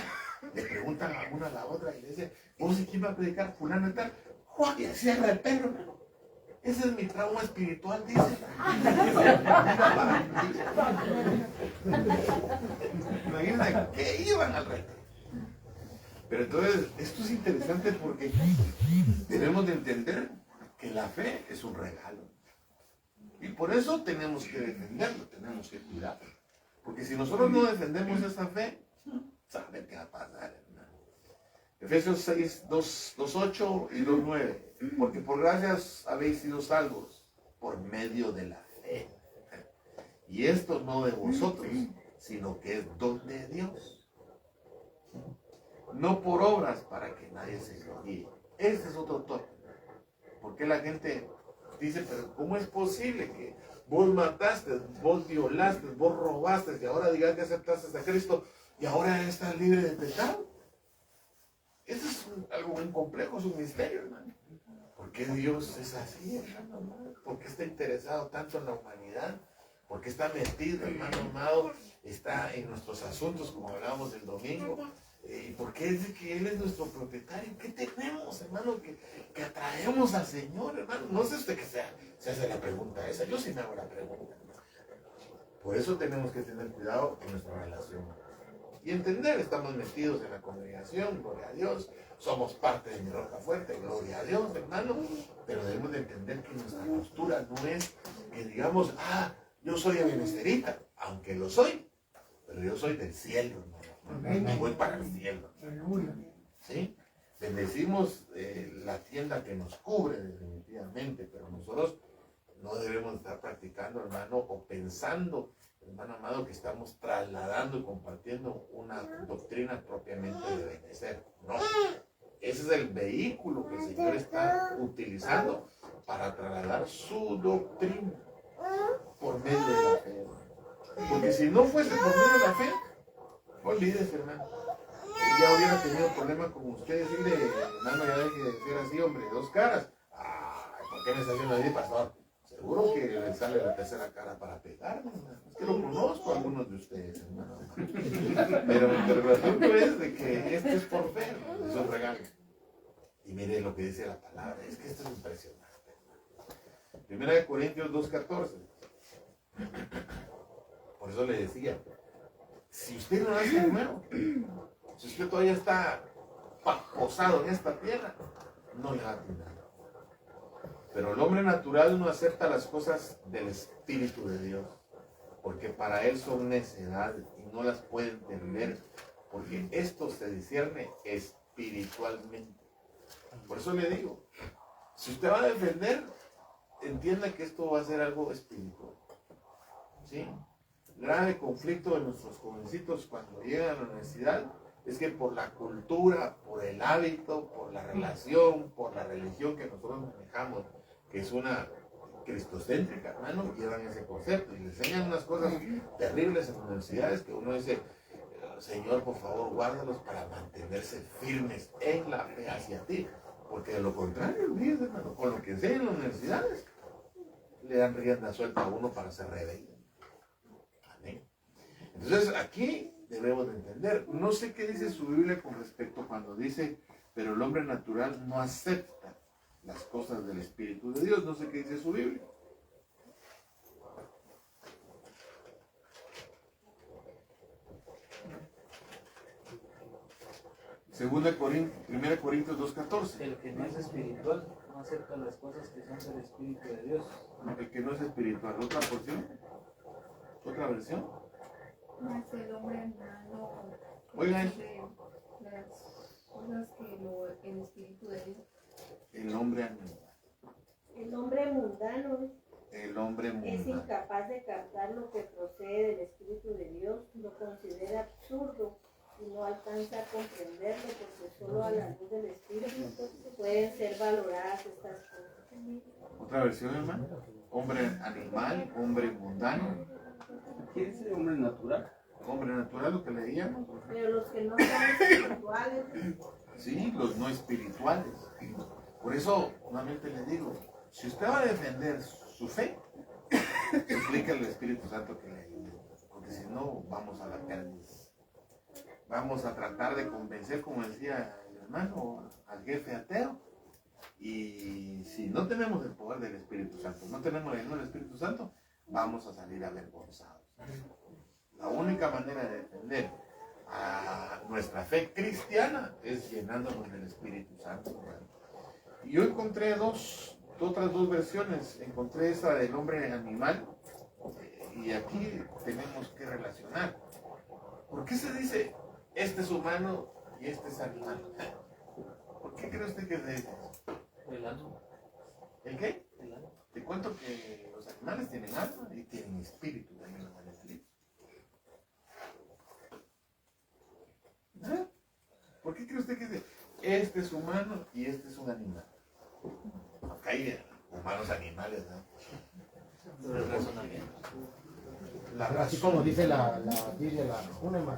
le preguntan a una a la otra y le dicen, ¿vos quién va a predicar? Fulano y tal. ¡Juan! Y cierra el perro, hermano. Ese es mi trauma espiritual, dice. Imagínate que iban al reto. Pero entonces, esto es interesante porque debemos de entender que la fe es un regalo. Y por eso tenemos que defenderlo, tenemos que cuidarlo. Porque si nosotros no defendemos esa fe, ¿sabe qué va a pasar, hermano? Efesios 6, 2:8 y 2:9. Porque por gracias habéis sido salvos por medio de la fe. Y esto no de vosotros, sino que es don de Dios. No por obras para que nadie se gloríe. Ese es otro toque. Porque la gente dice, pero ¿cómo es posible que vos mataste, vos violaste, vos robaste y ahora digas que aceptaste a Cristo y ahora estás libre de pecado? Eso es algo muy complejo, es un misterio, hermano. ¿Por qué Dios es así, hermano? ¿Por qué está interesado tanto en la humanidad? ¿Por qué está metido, hermano amado? Está en nuestros asuntos, como hablábamos el domingo. ¿Y por qué dice que Él es nuestro propietario? ¿Qué tenemos, hermano, que atraemos al Señor, hermano? No sé usted que se hace la pregunta esa. Yo sí me hago la pregunta, hermano. Por eso tenemos que tener cuidado en nuestra relación. Y entender, estamos metidos en la congregación, gloria a Dios. Somos parte de mi roca fuerte, gloria a Dios, hermano. Pero debemos de entender que nuestra postura no es que digamos, yo soy ebenecerita, aunque lo soy, pero yo soy del cielo, hermano. Y voy para el cielo. ¿Sí? Bendecimos la tienda que nos cubre definitivamente, pero nosotros no debemos estar practicando, hermano, o pensando, hermano amado, que estamos trasladando y compartiendo una doctrina propiamente de bendecer. No, ese es el vehículo que el Señor está utilizando para trasladar su doctrina por medio de la fe. Porque si no fuese por medio de la fe, olvídese, hermano. Ya hubiera tenido problema con usted, decirle, hermano, ya deje de ser así, hombre, dos caras. Ay, ¿por qué me está haciendo así, pastor? Seguro que le sale la tercera cara para pegarme, hermano. Es que lo conozco a algunos de ustedes, hermano. Pero el asunto es de que esto es por fe, es un regalo. Y mire lo que dice la palabra, es que esto es impresionante. Primera de Corintios 2:14. Por eso le decía, si usted no nace de nuevo, si usted todavía está posado en esta tierra, no le va a atender. Pero el hombre natural no acepta las cosas del Espíritu de Dios, porque para él son necedad y no las puede entender, porque esto se discierne espiritualmente. Por eso le digo, si usted va a defender, entienda que esto va a ser algo espiritual. ¿Sí? Grave conflicto de nuestros jovencitos cuando llegan a la universidad es que por la cultura, por el hábito, por la relación, por la religión que nosotros manejamos, que es una cristocéntrica, hermano, llevan ese concepto y le enseñan unas cosas terribles en las universidades que uno dice, Señor, por favor, guárdalos para mantenerse firmes en la fe hacia ti, porque de lo contrario, olvídate, hermano, con lo que enseñan en las universidades, le dan rienda suelta a uno para ser rebelde. Amén. Entonces, aquí debemos de entender, no sé qué dice su Biblia con respecto cuando dice, pero el hombre natural no acepta las cosas del Espíritu de Dios, no sé qué dice su Biblia. Segunda Corintios, 1 Corintios 2:14. El que no es espiritual no acepta las cosas que son del Espíritu de Dios. El que no es espiritual. ¿Otra porción? ¿Otra versión? Más el hombre animal Oigan. las cosas que el Espíritu de Dios. El hombre animal. El hombre mundano El hombre es mundano. incapaz de captar lo que procede del Espíritu de Dios, lo considera absurdo y no alcanza a comprenderlo porque solo a la luz del Espíritu pueden ser valoradas estas cosas. ¿Otra versión, hermano? Hombre animal, hombre mundano. ¿Quién es el hombre natural? Hombre natural, lo que leíamos. Pero los que no son espirituales, Sí, los no espirituales. Por eso, nuevamente le digo, si usted va a defender su fe, explique al Espíritu Santo que le ayude. Porque si no, vamos a la pérdida. Vamos a tratar de convencer, como decía el hermano, al jefe ateo. Y si no tenemos el poder del Espíritu Santo, no tenemos el del Espíritu Santo, vamos a salir avergonzados. La única manera de defender a nuestra fe cristiana es llenándonos del Espíritu Santo, hermano. Y yo encontré otras dos versiones. Encontré esa del hombre animal y aquí tenemos que relacionar. ¿Por qué se dice este es humano y este es animal? ¿Por qué cree usted que se dice eso? El alma. ¿El qué? El alma. Te cuento que los animales tienen alma y tienen espíritu. También los animales. ¿Ah? ¿Por qué cree usted que dice este es humano y este es un animal? Acá hay humanos animales, ¿no? El razonamiento. Así como dice la Biblia,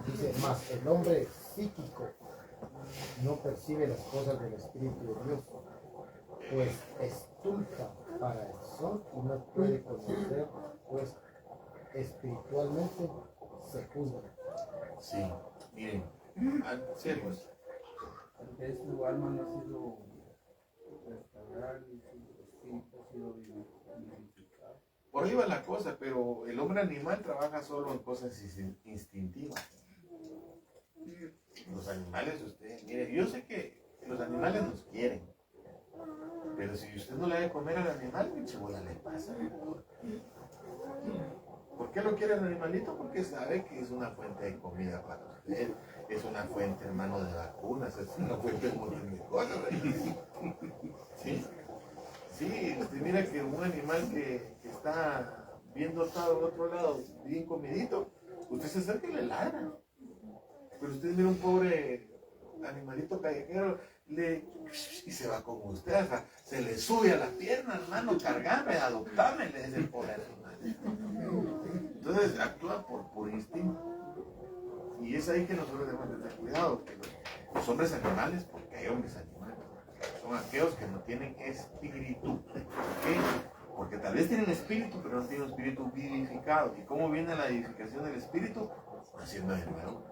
dice más, el hombre psíquico no percibe las cosas del Espíritu de Dios, pues estulta para el son y no puede conocer, pues espiritualmente se juzga. Sí, miren, siervos, Porque su alma no ha sido restaurada y su espíritu ha sido vivificado. por ahí va la cosa, pero el hombre animal trabaja solo en cosas instintivas. Los animales, usted, mire, yo sé que los animales nos quieren, pero si usted no le da de comer al animal, ¿qué cebolla le pasa? ¿Por qué lo quiere el animalito? Porque sabe que es una fuente de comida para usted, es una fuente, hermano, de vacunas, es una fuente de un montón de cosas. ¿Sí? Sí, usted mira que un animal que está viendo todo al otro lado, bien comidito, usted se acerca y le ladra. Pero usted mira un pobre animalito callejero y se va con usted, o sea, se le sube a la pierna, hermano, cargame, adoptame, le dice el pobre animal. Entonces actúa por instinto. Y es ahí que nosotros debemos de tener cuidado, que los hombres animales, porque hay hombres animales, son aquellos que no tienen espíritu. ¿Por qué? Porque tal vez tienen espíritu, pero no tienen un espíritu vivificado. ¿Y cómo viene la vivificación del espíritu? Naciendo de nuevo.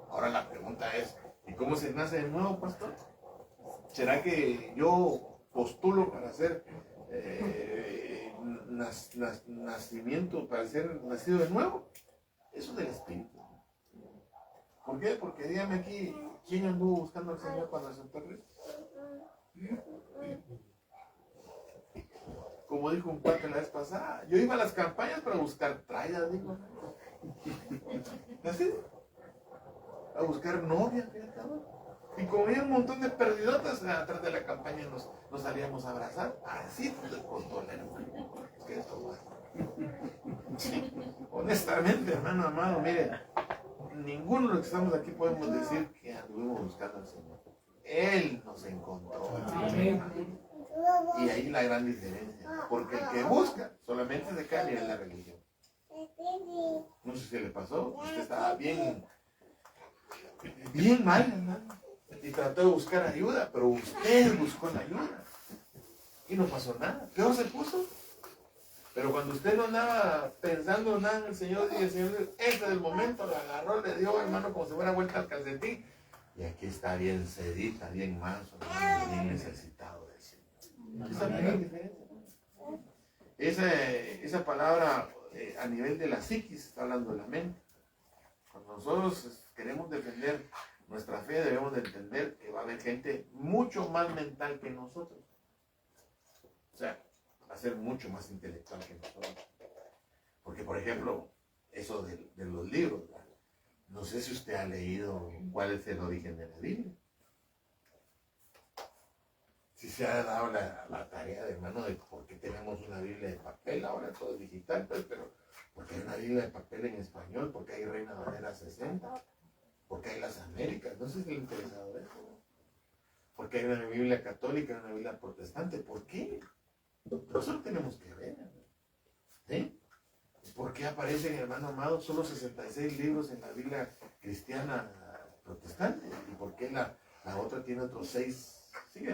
Ahora la pregunta es, ¿y cómo se nace de nuevo, pastor? ¿Será que yo postulo para hacer nacimiento, para ser nacido de nuevo? Eso es del espíritu. ¿Por qué? Porque dígame aquí, ¿quién anduvo buscando al Señor cuando aceptó a Cristo? Como dijo un padre la vez pasada, yo iba a las campañas para buscar traidas, digo. ¿Así? A buscar novia, fíjate. Y como había un montón de perdidotas atrás de la campaña nos salíamos a abrazar. Así pues le costó el hermano. Es que esto va. Sí. Honestamente, hermano amado, mire, ninguno de los que estamos aquí podemos decir que anduvimos buscando al Señor. Él nos encontró. Y ahí la gran diferencia. Porque el que busca solamente se cae en la religión. No sé si le pasó. Usted estaba bien mal, hermano. Y trató de buscar ayuda, pero usted buscó la ayuda. Y no pasó nada. Peor se puso. Pero cuando usted no andaba pensando nada en el Señor, y el Señor, este es el momento, la agarró, le dio, hermano, como si fuera vuelta al calcetín. Y aquí está bien sedita, bien manso, bien necesitado del Señor. Esa es la gran diferencia. Esa palabra a nivel de la psiquis está hablando de la mente. Cuando nosotros queremos defender nuestra fe, debemos de entender que va a haber gente mucho más mental que nosotros. O sea, va a ser mucho más intelectual que nosotros. Porque, por ejemplo, eso de los libros, ¿verdad? No sé si usted ha leído cuál es el origen de la Biblia. Si se ha dado la tarea, hermano, de por qué tenemos una Biblia de papel, ahora todo es digital, pues, pero ¿por qué hay una Biblia de papel en español? ¿Por qué hay Reina Valera 60? ¿Por qué hay las Américas? No sé si le ha interesado eso. ¿Por qué hay una Biblia católica y una Biblia protestante? ¿Por qué? Nosotros tenemos que ver. ¿Sí? ¿Por qué aparecen, hermano amado, solo 66 libros en la Biblia cristiana protestante? ¿Y por qué la otra tiene otros 6?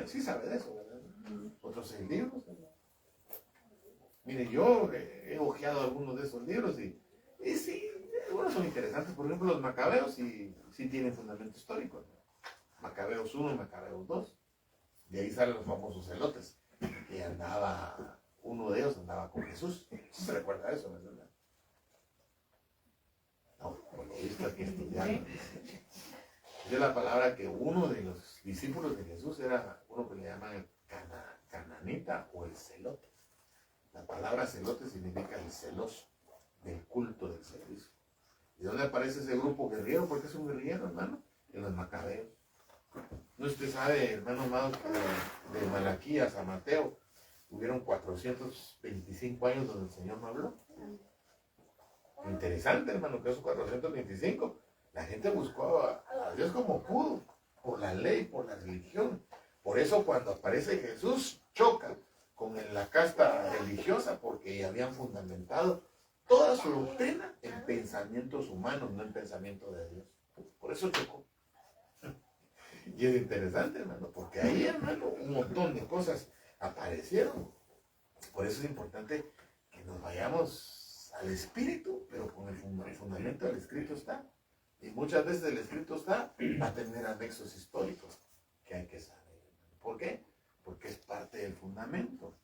Sí sabe de eso, ¿verdad? Otros 6 libros. Mire, yo he hojeado algunos de esos libros y sí, algunos son interesantes. Por ejemplo, los Macabeos sí tienen fundamento histórico. Macabeos 1 y Macabeos 2. De ahí salen los famosos celotes. Que uno de ellos andaba con Jesús. ¿Sí se recuerda eso, verdad? No, por lo visto aquí estudiando. Es la palabra que uno de los discípulos de Jesús era uno que le llaman el cananita o el celote. La palabra celote significa el celoso del culto del servicio. ¿Y dónde aparece ese grupo guerrero? ¿Por qué es un guerrillero, hermano? En los Macabeos. No, usted sabe, hermano amado, que de Malaquías a Mateo hubieron 425 años donde el Señor no habló. Interesante, hermano, que esos 425, la gente buscó a Dios como pudo, por la ley, por la religión. Por eso cuando aparece Jesús, choca con la casta religiosa, porque habían fundamentado toda su doctrina en pensamientos humanos, no en pensamiento de Dios. Por eso chocó. Y es interesante, hermano, porque ahí, hermano, un montón de cosas aparecieron. Por eso es importante que nos vayamos al Espíritu, pero con el fundamento del Escrito está. Y muchas veces el Escrito va a tener anexos históricos que hay que saber. ¿Por qué? Porque es parte del fundamento.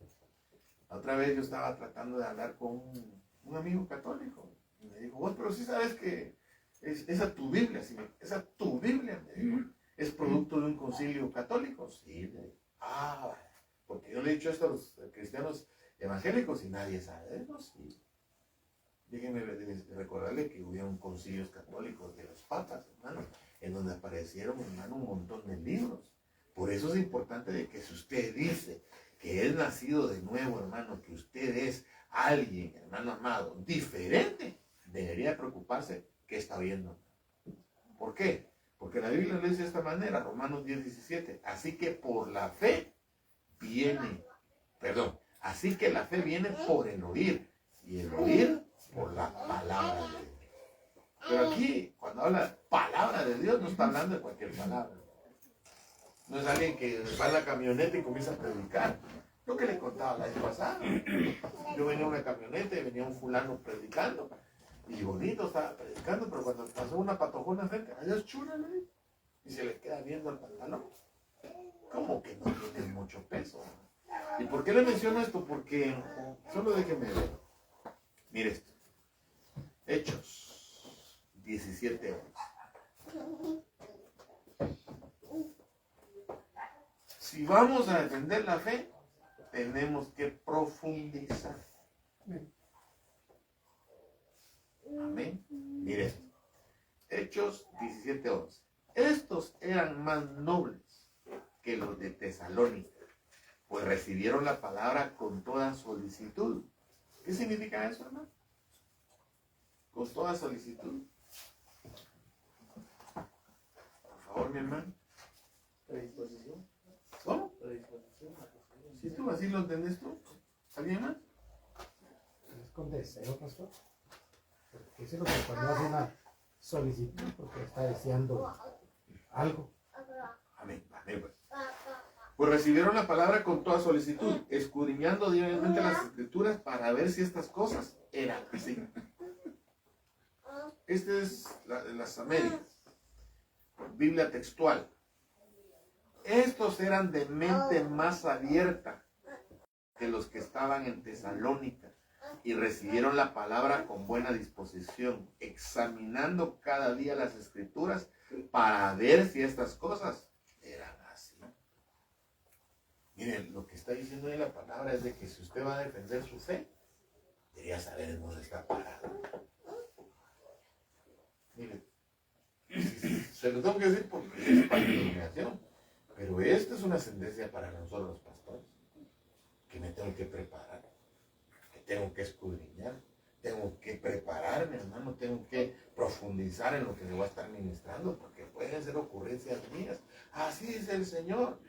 Otra vez yo estaba tratando de hablar con un amigo católico. Y me dijo, vos, pero sí sabes que esa tu Biblia, esa tu Biblia, me dijo, ¿es producto de un concilio católico? Sí. Porque yo le he dicho esto a los cristianos evangélicos y nadie sabe de eso. Sí. Déjenme recordarle que hubieron concilios católicos de los papas, hermano, en donde aparecieron, hermano, un montón de libros. Por eso es importante de que si usted dice que que es nacido de nuevo, hermano, que usted es alguien, hermano amado, diferente, debería preocuparse qué está oyendo. ¿Por qué? Porque la Biblia lo dice de esta manera, Romanos 10:17. Así que por la fe viene, así que la fe viene por el oír, y el oír por la palabra de Dios. Pero aquí, cuando habla palabra de Dios, no está hablando de cualquier palabra. No es alguien que va en la camioneta y comienza a predicar. Lo que le contaba la vez pasada. Yo venía en una camioneta y venía un fulano predicando. Y bonito estaba predicando, pero cuando pasó una patojona frente, adiós chula, ¿no? Y se le queda viendo el pantalón. Como que no tiene mucho peso. ¿Y por qué le menciono esto? Porque, solo déjeme ver. Mire esto. Hechos 17:11. Si vamos a defender la fe, tenemos que profundizar. Amén. Mire esto. Hechos 17:11. Estos eran más nobles que los de Tesalónica, pues recibieron la palabra con toda solicitud. ¿Qué significa eso, hermano? Con toda solicitud. Por favor, mi hermano. Predisposición. ¿Cómo? Predisposición. Si tú así lo entendés tú. ¿Alguien más? Es con deseo, pastor. Porque eso es lo que cuando hace una solicitud, porque está deseando algo. Amén. Amén, pues. Pues recibieron la palabra con toda solicitud, escudriñando diariamente las escrituras para ver si estas cosas eran así. Esta es las Américas. Biblia textual. Estos eran de mente más abierta que los que estaban en Tesalónica y recibieron la palabra con buena disposición, examinando cada día las escrituras para ver si estas cosas eran así. Miren, lo que está diciendo ahí la palabra es de que si usted va a defender su fe, debería saber en dónde está parado. Miren, se lo tengo que decir porque es para mi iluminación, pero esta es una ascendencia para nosotros los pastores, que me tengo que preparar, que tengo que escudriñar, tengo que prepararme, hermano, tengo que profundizar en lo que le voy a estar ministrando, porque pueden ser ocurrencias mías. Así dice el Señor.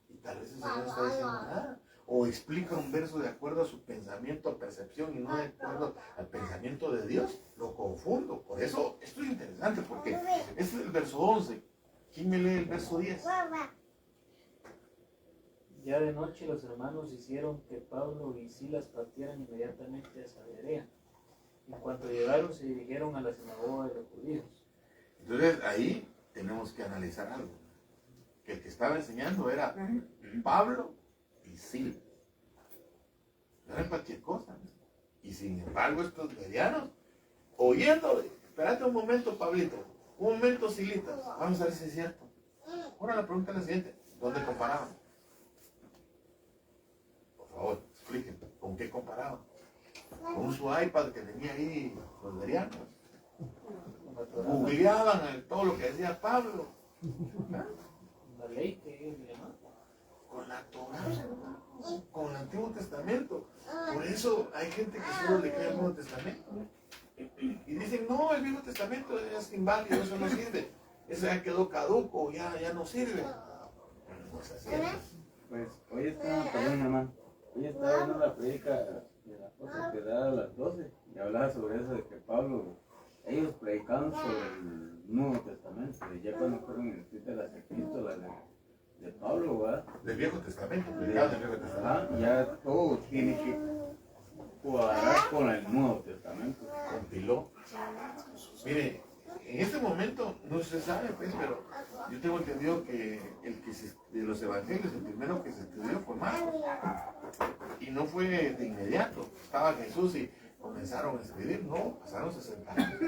Y tal vez el Señor no está diciendo nada. O explica un verso de acuerdo a su pensamiento, a percepción, y no de acuerdo al pensamiento de Dios. Lo confundo. Por eso, esto es interesante, porque este es el verso 11. ¿Quién me lee el verso 10? Ya de noche los hermanos hicieron que Pablo y Silas partieran inmediatamente hacia Berea. En cuanto llegaron, se dirigieron a la sinagoga de los judíos. Entonces ahí tenemos que analizar algo. Que el que estaba enseñando era Pablo y Silas. No era cualquier cosa, ¿no? Y sin embargo estos medianos, oyéndole, espérate un momento, Pablito, un momento, Silitas, vamos a ver si es cierto. Ahora la pregunta es la siguiente, ¿dónde comparaban? Por favor, explíquenme, ¿con qué comparaban? Con su iPad que tenía ahí los medianos. Googleaban todo lo que decía Pablo. ¿Ah? La ley que ellos le llamaban. Con la Torá, con el Antiguo Testamento. Por eso hay gente que solo le cree al Nuevo Testamento. Y dicen, no, el Viejo Testamento es inválido, eso no sirve. Eso ya quedó caduco, ya no sirve. No es así. Pues hoy estaba, perdón, mamá, hoy estaba viendo la predica de la cosa que da a las 12 y hablaba sobre eso de que Pablo, ellos predicaban sobre el Nuevo Testamento y ya cuando fueron escritas las epístolas de Pablo, ¿verdad? Del Viejo Testamento, del Viejo Testamento. Ajá, ya todo tiene que cuadrar con el Nuevo Testamento. Compiló. Mire, en este momento no se sabe, pues, pero yo tengo entendido que de los evangelios, el primero que se escribió fue Marcos. Y no fue de inmediato. Estaba Jesús y comenzaron a escribir. No, pasaron 60 años.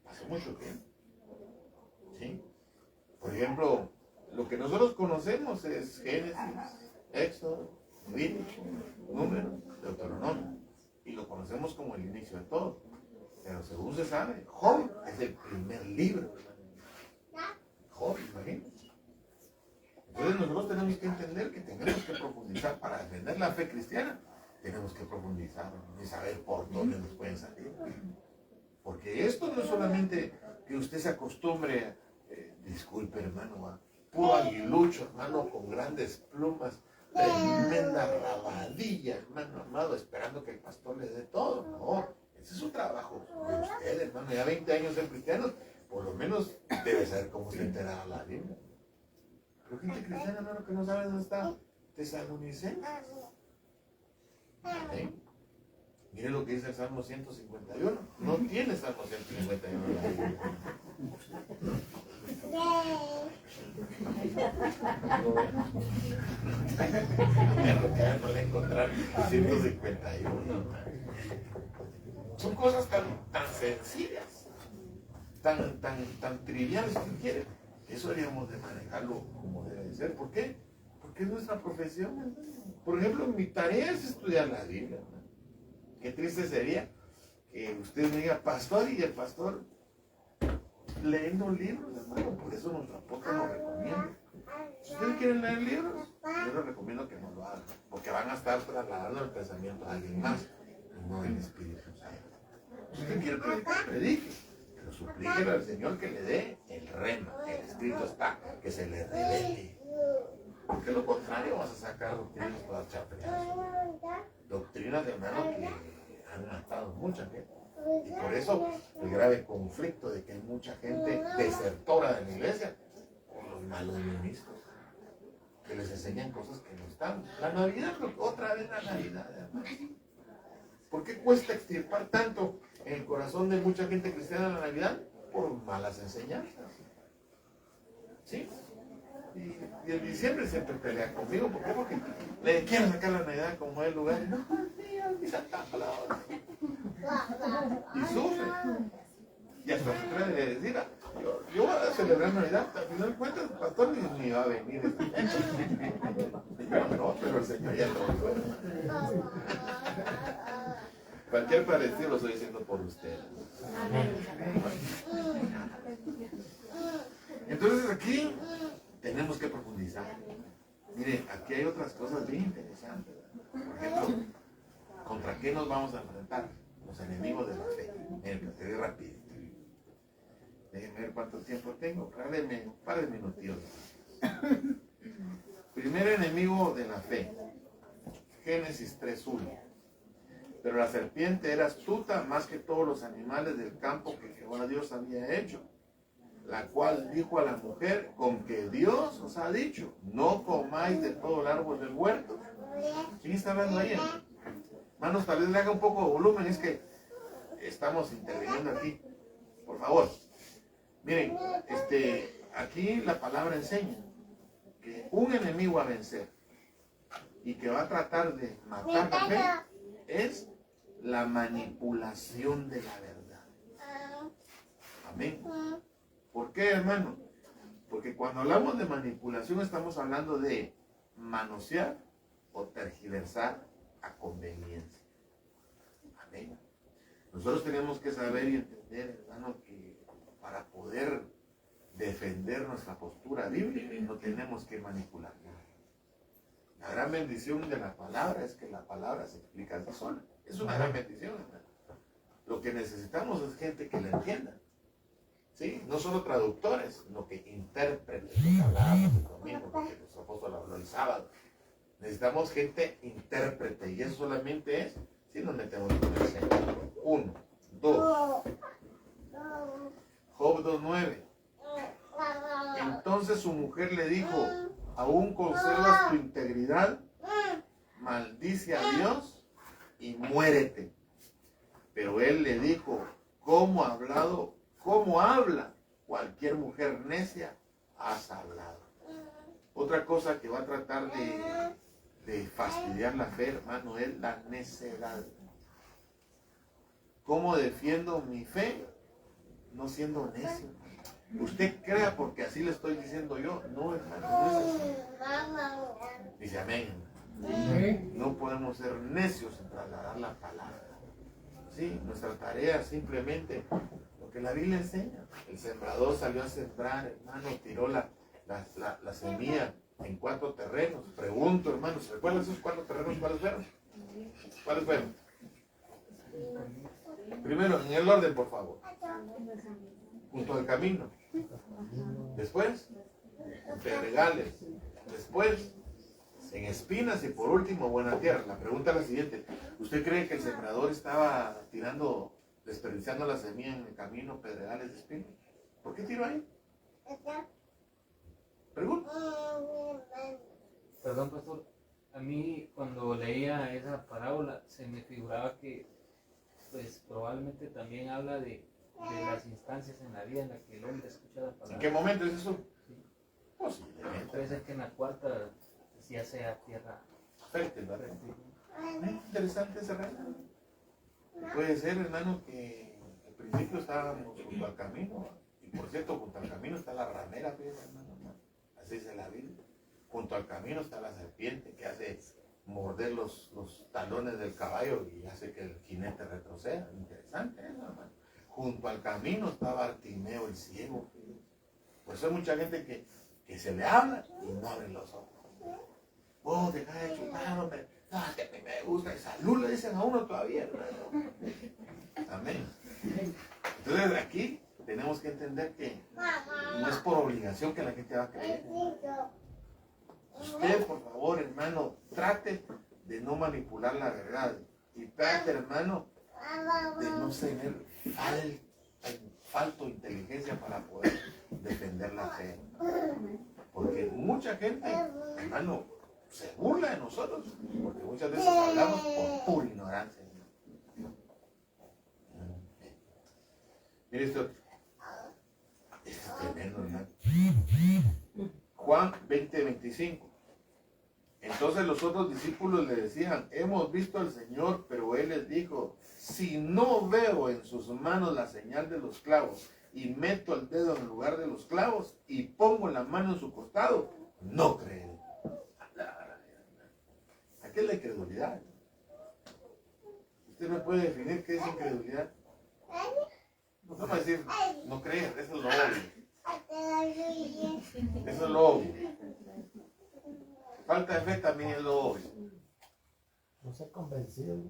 Pasó mucho tiempo. ¿Sí? Por ejemplo, lo que nosotros conocemos es Génesis, Éxodo, Levítico, Números, Deuteronomio. Y lo conocemos como el inicio de todo. Pero según se sabe, Job es el primer libro. Job, imagínense. Entonces nosotros tenemos que entender que tenemos que profundizar para defender la fe cristiana. Tenemos que profundizar y saber por dónde nos pueden salir. Porque esto no es solamente que usted se acostumbre, disculpe hermano, puro aguilucho, hermano, con grandes plumas, tremenda rabadilla, hermano amado, esperando que el pastor le dé todo. No, ese es su trabajo de usted, hermano. Ya 20 años de cristianos, por lo menos debe saber cómo se entera la Biblia. Pero gente cristiana, hermano, que no sabe dónde está Tesalonicenses. Amén. Mire lo que dice el Salmo 151. No tiene Salmo 151 en la Biblia. No le encontrar 151. Son cosas tan sencillas, tan triviales, si quieren. Eso deberíamos de manejarlo como debe de ser. ¿Por qué? Porque es nuestra profesión. Por ejemplo, mi tarea es estudiar la Biblia. Qué triste sería que usted me diga pastor y el pastor leyendo libros, hermano. Por eso nuestro apóstol nos recomienda. Si ustedes quieren leer libros, yo les recomiendo que no lo hagan, porque van a estar trasladando el pensamiento a alguien más, y no el Espíritu Santo. Si usted quiere predicar, predique, pero suplíquele al Señor que le dé el rema. El Espíritu está, que se le revele. Porque lo contrario vas a sacar doctrinas todas chapeadas. Doctrinas de hermano que han matado mucha gente. Y por eso el grave conflicto de que hay mucha gente desertora de la iglesia por los malos ministros que les enseñan cosas que no están. La Navidad, otra vez la Navidad, hermano. ¿Por qué cuesta extirpar tanto en el corazón de mucha gente cristiana la Navidad? Por malas enseñanzas. ¿Sí? Y en diciembre siempre pelea conmigo. ¿Por qué? Porque le quiero sacar la Navidad como es el lugar. No, Dios, mi Santa Claus. Y sufre. Y hasta se atreve a decir, yo voy a celebrar Navidad. Al final de cuentas, el pastor ni va a venir. No, pero el Señor ya lo dijo. Cualquier parecido lo estoy diciendo por ustedes. Entonces aquí tenemos que profundizar. Mire, aquí hay otras cosas bien interesantes. Por ejemplo, ¿contra qué nos vamos a enfrentar? Los enemigos de la fe. Miren, te doy rapidito. Déjenme ver cuánto tiempo tengo. Dáleme un par de minutillos. Primer enemigo de la fe. Génesis 3:1. Pero la serpiente era astuta más que todos los animales del campo que Jehová Dios había hecho, la cual dijo a la mujer, con que Dios os ha dicho, no comáis de todo el árbol del huerto. ¿Quién está hablando ahí? Hermanos, tal vez le haga un poco de volumen, es que estamos interviniendo aquí. Por favor. Miren, aquí la palabra enseña que un enemigo a vencer y que va a tratar de matar la fe es la manipulación de la verdad. Amén. ¿Por qué, hermano? Porque cuando hablamos de manipulación estamos hablando de manosear o tergiversar a conveniencia. Amén. Nosotros tenemos que saber y entender, hermano, que para poder defender nuestra postura bíblica no tenemos que manipular nada. La gran bendición de la palabra es que la palabra se explica así sola. Es una gran bendición, hermano. Lo que necesitamos es gente que la entienda. ¿Sí? No solo traductores, sino que intérpretes. Lo que hablábamos el domingo, porque nuestro apóstol habló el sábado. Necesitamos gente intérprete, y eso solamente es si nos metemos con el Señor. 1, 2. Job 2:9. Entonces su mujer le dijo, ¿aún conservas tu integridad? Maldice a Dios y muérete. Pero él le dijo, ¿cómo habla cualquier mujer necia? Has hablado. Otra cosa que va a tratar de fastidiar la fe, hermano, es la necedad. ¿Cómo defiendo mi fe? No siendo necio. Usted crea porque así le estoy diciendo yo. No, hermano, no es así. Dice amén. No podemos ser necios en trasladar la palabra. Sí, nuestra tarea es simplemente lo que la Biblia enseña. El sembrador salió a sembrar, hermano, tiró la semilla en 4 terrenos. Pregunto, hermanos, ¿se recuerdan esos 4 terrenos cuáles fueron? ¿Cuáles fueron? Primero, en el orden, por favor. Junto al camino. Después, en pedregales. Después, en espinas y por último, buena tierra. La pregunta es la siguiente. ¿Usted cree que el sembrador estaba desperdiciando la semilla en el camino, pedregales de espinas? ¿Por qué tiró ahí? Pregunta. Perdón, pastor. A mí, cuando leía esa parábola, se me figuraba que, pues, probablemente también habla de las instancias en la vida en las que el hombre escucha la palabra. ¿En qué momento es eso? Sí. Posiblemente. Puede ser que en la cuarta ya sea tierra Fértil, ¿verdad? Interesante ese reino. Puede ser, hermano, que al principio estábamos junto al camino. Y por cierto, junto al camino está la ramera, fíjate, hermano. Así dice la Biblia. Junto al camino está la serpiente que hace morder los talones del caballo y hace que el jinete retroceda. Interesante eso, hermano. Junto al camino está Bartimeo el ciego. Fíjate. Por eso hay mucha gente que se le habla y no abre los ojos. Oh, deja de chupar, hombre. No, que a mí me gusta. Y salud le dicen a uno todavía, hermano. Amén. Entonces aquí tenemos que entender que no es por obligación que la gente va a creer. Usted, por favor, hermano, trate de no manipular la verdad. Y trate, hermano, de no tener falta de inteligencia para poder defender la fe. Porque mucha gente, hermano, se burla de nosotros. Porque muchas veces hablamos por pura ignorancia. Mire esto. Esto es tremendo, hermano. Juan 20:25. Entonces los otros discípulos le decían, hemos visto al Señor, pero él les dijo, si no veo en sus manos la señal de los clavos y meto el dedo en el lugar de los clavos y pongo la mano en su costado, no creeré. ¿Qué es la incredulidad? ¿Usted me puede definir qué es incredulidad? No va a decir, no creer, eso es lo obvio. Eso es lo obvio. Falta de fe también es lo obvio. No se ha convencido.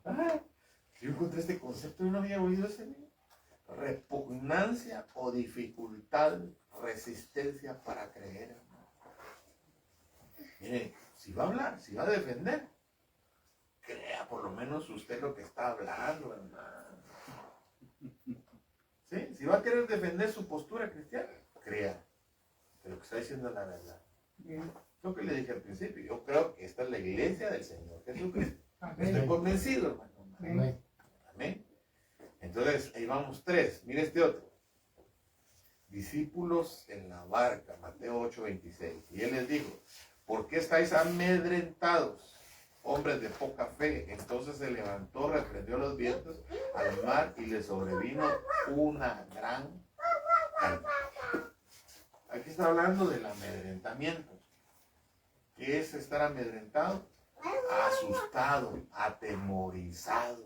Ajá. Yo encontré este concepto y no había oído ese. Repugnancia o dificultad, resistencia para creer. Mire, si va a hablar, si va a defender, crea por lo menos usted lo que está hablando, hermano. ¿Sí? Si va a querer defender su postura cristiana, crea que lo que está diciendo es la verdad. Lo que le dije al principio, yo creo que esta es la iglesia del Señor Jesucristo. Estoy convencido, hermano. Amén. Amén. Entonces, ahí vamos 3. Mire este otro. Discípulos en la barca, Mateo 8:26. Y él les dijo, ¿por qué estáis amedrentados, hombres de poca fe? Entonces se levantó, reprendió los vientos al mar y le sobrevino una gran calma. Aquí está hablando del amedrentamiento. ¿Qué es estar amedrentado? Asustado, atemorizado.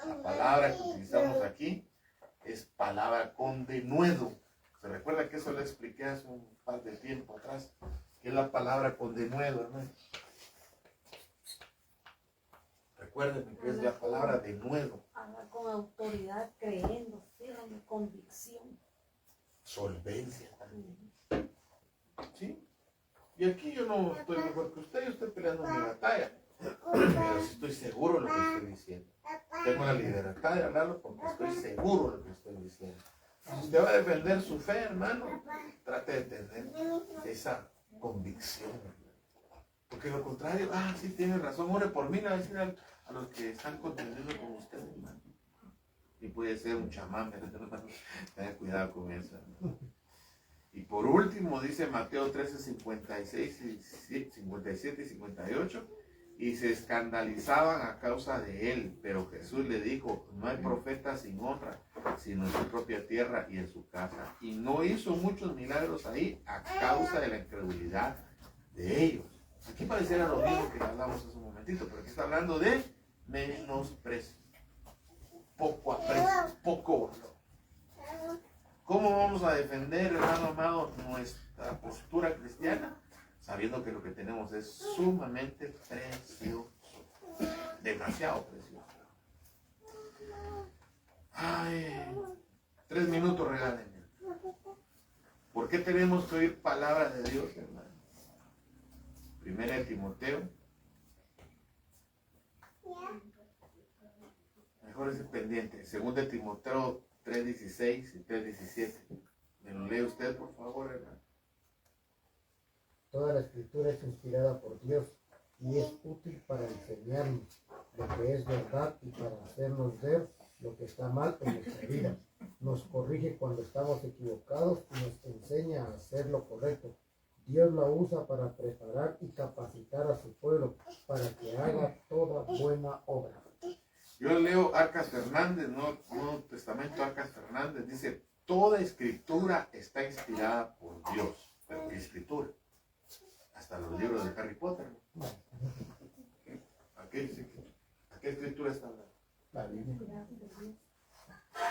La palabra que utilizamos aquí es palabra con denuedo. ¿Se recuerda que eso lo expliqué hace un par de tiempo atrás? ¿Qué es la palabra con denuedo, hermano? Recuérdenme que es la palabra denuedo. Habla con autoridad, creyendo, firme, convicción. Solvencia también. ¿Sí? Y aquí yo no estoy mejor que usted, yo estoy peleando mi batalla. Pero sí estoy seguro de lo que estoy diciendo. Tengo la libertad de hablarlo porque estoy seguro de lo que estoy diciendo. Si usted va a defender su fe, hermano, trate de tener esa convicción. Porque lo contrario, sí, tiene razón, ore por mí, le va a decir a los que están contendiendo con usted, hermano. Y puede ser un chamán, hermano. Tenga cuidado con eso, hermano. Y por último, dice Mateo 13, 57 y 58, y se escandalizaban a causa de él, pero Jesús le dijo, no hay profeta sin honra, sino en su propia tierra y en su casa. Y no hizo muchos milagros ahí a causa de la incredulidad de ellos. Aquí pareciera lo mismo que hablamos hace un momentito, pero aquí está hablando de menosprecio, poco aprecio, poco valor. ¿Cómo vamos a defender, hermano amado, nuestra postura cristiana? sabiendo que lo que tenemos es sumamente precioso, demasiado precioso. Ay, 3 minutos regálenme. ¿Por qué tenemos que oír palabra de Dios, hermano? Primera de Timoteo. Mejor es el pendiente. Segunda de Timoteo 3:16 y 3:17. ¿Me lo lee usted, por favor, hermano? Toda la escritura es inspirada por Dios y es útil para enseñarnos lo que es verdad y para hacernos ver lo que está mal en nuestra vida. Nos corrige cuando estamos equivocados y nos enseña a hacer lo correcto. Dios la usa para preparar y capacitar a su pueblo para que haga toda buena obra. Yo leo Arcas Fernández, Nuevo Testamento Arcas Fernández, dice, toda escritura está inspirada por Dios. Pero ¿qué escritura? Hasta los libros de Harry Potter. ¿A qué escritura está hablando? La Biblia.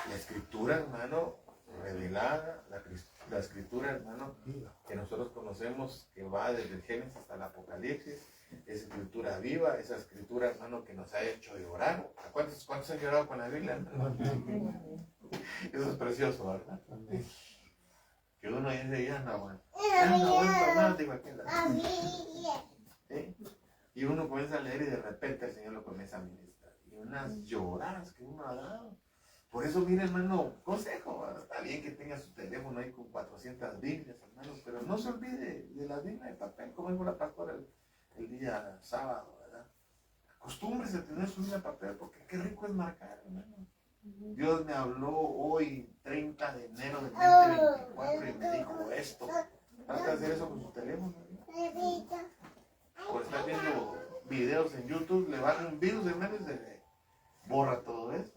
La escritura, hermano, revelada, la escritura, hermano, que nosotros conocemos, que va desde el Génesis hasta el Apocalipsis, es escritura viva, esa escritura, hermano, que nos ha hecho llorar. ¿Cuántos han llorado con la Biblia, hermano? Eso es precioso, ¿verdad? Que uno dice, ya no aguanto más, digo aquel. ¿Sí? Y uno comienza a leer y de repente el Señor lo comienza a ministrar. Y unas lloradas que uno ha dado. Por eso, mire, hermano, consejo, está bien que tenga su teléfono ahí con 400 Biblias, hermano, pero no se olvide de la Biblia de papel, como dijo la pastora el día sábado, ¿verdad? Acostúmbrese a tener su Biblia de papel, porque qué rico es marcar, hermano. Dios me habló hoy, 30 de enero del 2024, y me dijo esto. Trata de hacer eso con su teléfono, ¿no? Por estar viendo videos en YouTube, le baja un virus, hermano, y se le borra todo eso.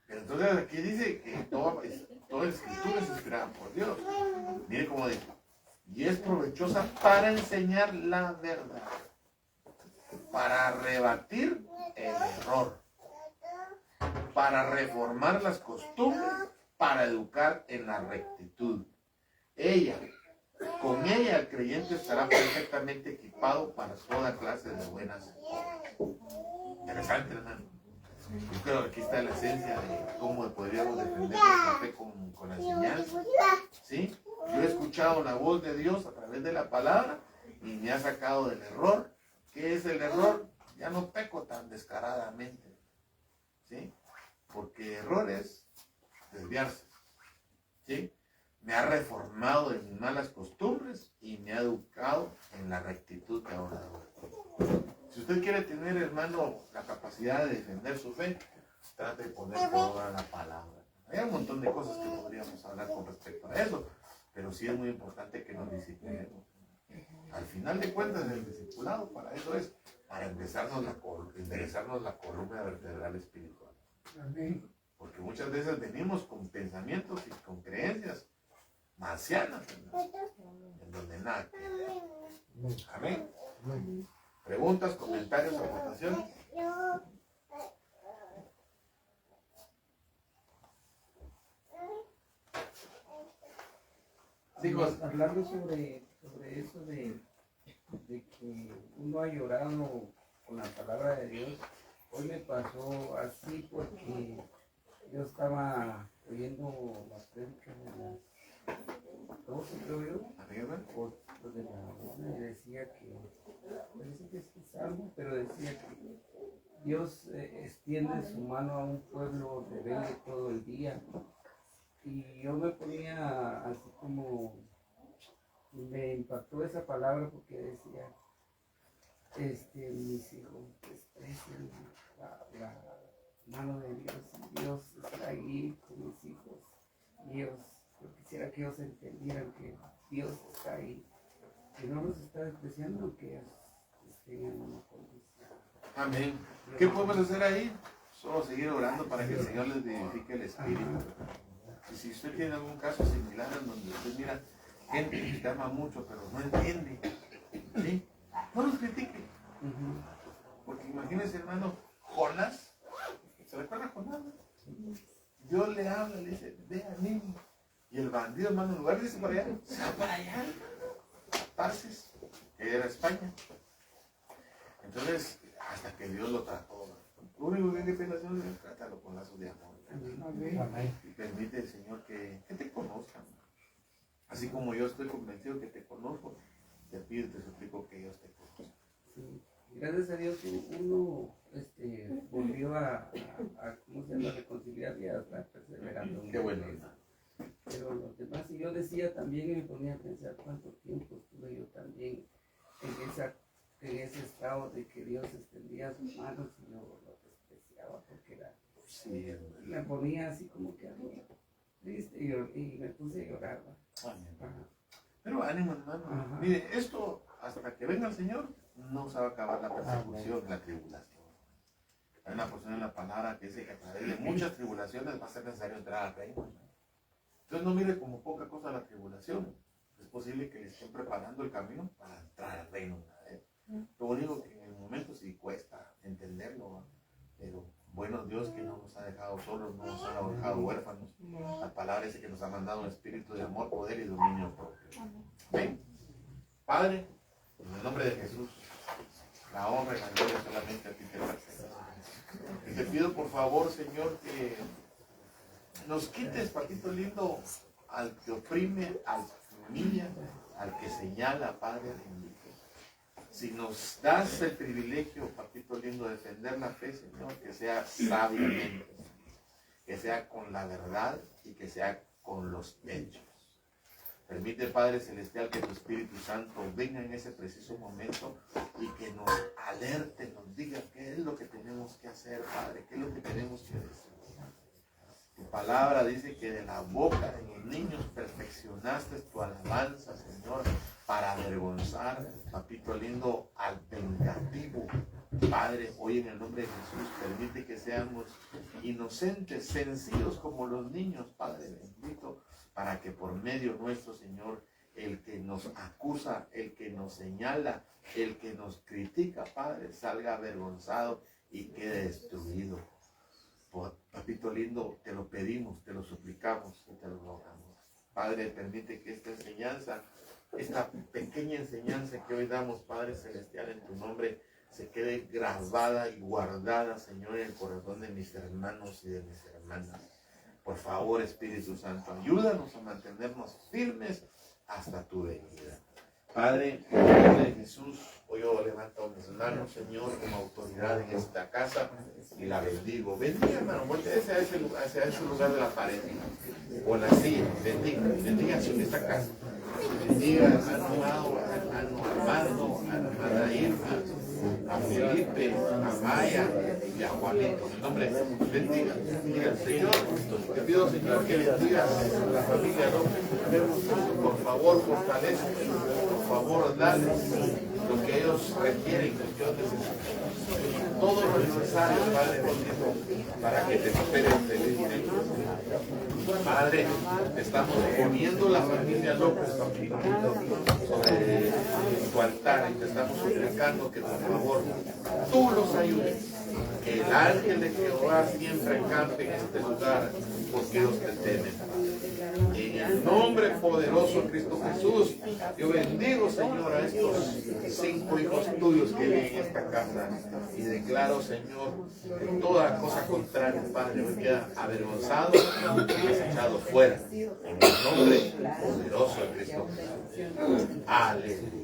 Pero entonces aquí dice que toda escritura es inspirada por Dios. Mire cómo dice. Y es provechosa para enseñar la verdad, para rebatir el error, para reformar las costumbres, para educar en la rectitud. Con ella el creyente estará perfectamente equipado para toda clase de buenas obras. Interesante, hermano. Yo creo que aquí está la esencia de cómo podríamos defender nuestra fe con la enseñanza. ¿Sí? Yo he escuchado la voz de Dios a través de la palabra y me ha sacado del error. ¿Qué es el error? Ya no peco tan descaradamente. ¿Sí? Porque error es desviarse. ¿Sí? Me ha reformado de mis malas costumbres y me ha educado en la rectitud que ahora doy. Si usted quiere tener, hermano, la capacidad de defender su fe, trate de poner por obra la palabra. Hay un montón de cosas que podríamos hablar con respecto a eso, pero sí es muy importante que nos disciplinemos. Al final de cuentas, el discipulado para eso es, para enderezarnos la columna vertebral espiritual. Porque muchas veces venimos con pensamientos y con creencias marcianas, en donde nada queda. Amén. ¿Preguntas, comentarios, aportaciones? Hijos, hablando sobre eso de que uno ha llorado con la palabra de Dios, hoy me pasó así porque yo estaba oyendo las prédicas de las 12, creo yo, o de la 1, y decía que, parece que es algo, pero decía que Dios extiende su mano a un pueblo rebelde todo el día. Y yo me ponía así como, me impactó esa palabra porque decía, mis hijos desprecian la mano de Dios, y Dios está ahí con mis hijos. Dios, yo quisiera que ellos entendieran que Dios está ahí, que no los está despreciando, aunque estén en una condición. Amén. ¿Qué podemos hacer ahí? Solo seguir orando para que el Señor les vivifique el espíritu. Y si usted tiene algún caso similar en donde usted mira gente que te ama mucho pero no entiende, ¿sí? No los critique. Porque imagínense, hermano, Jonás, ¿se recuerda Jonás? Dios le habla, le dice, ve a Nínive. Y el bandido, hermano, en lugar de irse para allá, se va para allá, Tarsis. era España. Entonces, hasta que Dios lo trató. Lo único que hay que pensar es trátalo con lazos de amor. Y permite el Señor que te conozcan. Así como yo estoy convencido que te conozco, te pido y te suplico que ellos te conozcan. Sí. Gracias a Dios uno volvió a ¿cómo se llama? Reconciliar y a estar perseverando. Qué bueno. Pero los demás, y yo decía también y me ponía a pensar cuánto tiempo estuve yo también en ese estado de que Dios extendía sus manos y yo lo despreciaba porque me ponía así como que triste y me puse a llorar. Pero ánimo, hermano. Ajá. Mire, esto hasta que venga el Señor no se va a acabar la persecución, la tribulación. Hay una porción en la palabra que dice que a través de muchas tribulaciones va a ser necesario entrar al reino. Entonces no mire como poca cosa la tribulación. Es posible que le estén preparando el camino para entrar al reino. Lo único que en el momento sí cuesta entenderlo, ¿no? Pero bueno, Dios que no nos ha dejado solos, no nos ha dejado huérfanos. La palabra dice que nos ha mandado un espíritu de amor, poder y dominio propio. Amén. Padre, en el nombre de Jesús, la honra y la gloria solamente a ti te pertenece. Y te pido por favor, Señor, que nos quites, papito lindo, al que oprime, al que humilla, al que señala, Padre bendito. Si nos das el privilegio, papito lindo, de defender la fe, Señor, que sea sabiamente, que sea con la verdad y que sea con los hechos. Permite, Padre Celestial, que tu Espíritu Santo venga en ese preciso momento y que nos alerte, nos diga qué es lo que tenemos que hacer, Padre, qué es lo que tenemos que decir. Tu palabra dice que de la boca de los niños perfeccionaste tu alabanza, Señor, para avergonzar, papito lindo, al vengativo. Padre, hoy en el nombre de Jesús, permite que seamos inocentes, sencillos como los niños, Padre bendito, para que por medio nuestro, Señor, el que nos acusa, el que nos señala, el que nos critica, Padre, salga avergonzado y quede destruido. Papito lindo, te lo pedimos, te lo suplicamos y te lo rogamos. Padre, permite que esta enseñanza, esta pequeña enseñanza que hoy damos, Padre Celestial, en tu nombre, se quede grabada y guardada, Señor, en el corazón de mis hermanos y de mis hermanas. Por favor, Espíritu Santo, ayúdanos a mantenernos firmes hasta tu venida. Padre, en el nombre de Jesús, hoy yo levanto mis manos, Señor, como autoridad en esta casa y la bendigo. Bendiga, hermano, volteese hacia ese lugar de la pared o la silla. Bendiga en esta casa. Bendiga, hermano Amado, hermano Armando, a hermana Irma, a Felipe, a Maya y a Juanito. En nombre de Jesús, bendiga. Bendiga, Señor, te pido, Señor, que bendigas a la familia López. Por favor, fortalece. Por favor, dale lo que ellos requieren, lo que ellos necesitan. Todo lo necesario, Padre bendito, para que te esperen felizmente. Padre, estamos poniendo la familia López sobre tu altar y te estamos suplicando que por favor tú los ayudes. Que el ángel de Jehová siempre encampe en este lugar porque ellos te temen. En el nombre poderoso de Cristo Jesús, yo bendigo, Señor, a estos 5 hijos tuyos que viven en esta casa y declaro, Señor, que toda cosa contraria, Padre, me queda avergonzado y desechado fuera. En el nombre poderoso de Cristo Jesús. Aleluya.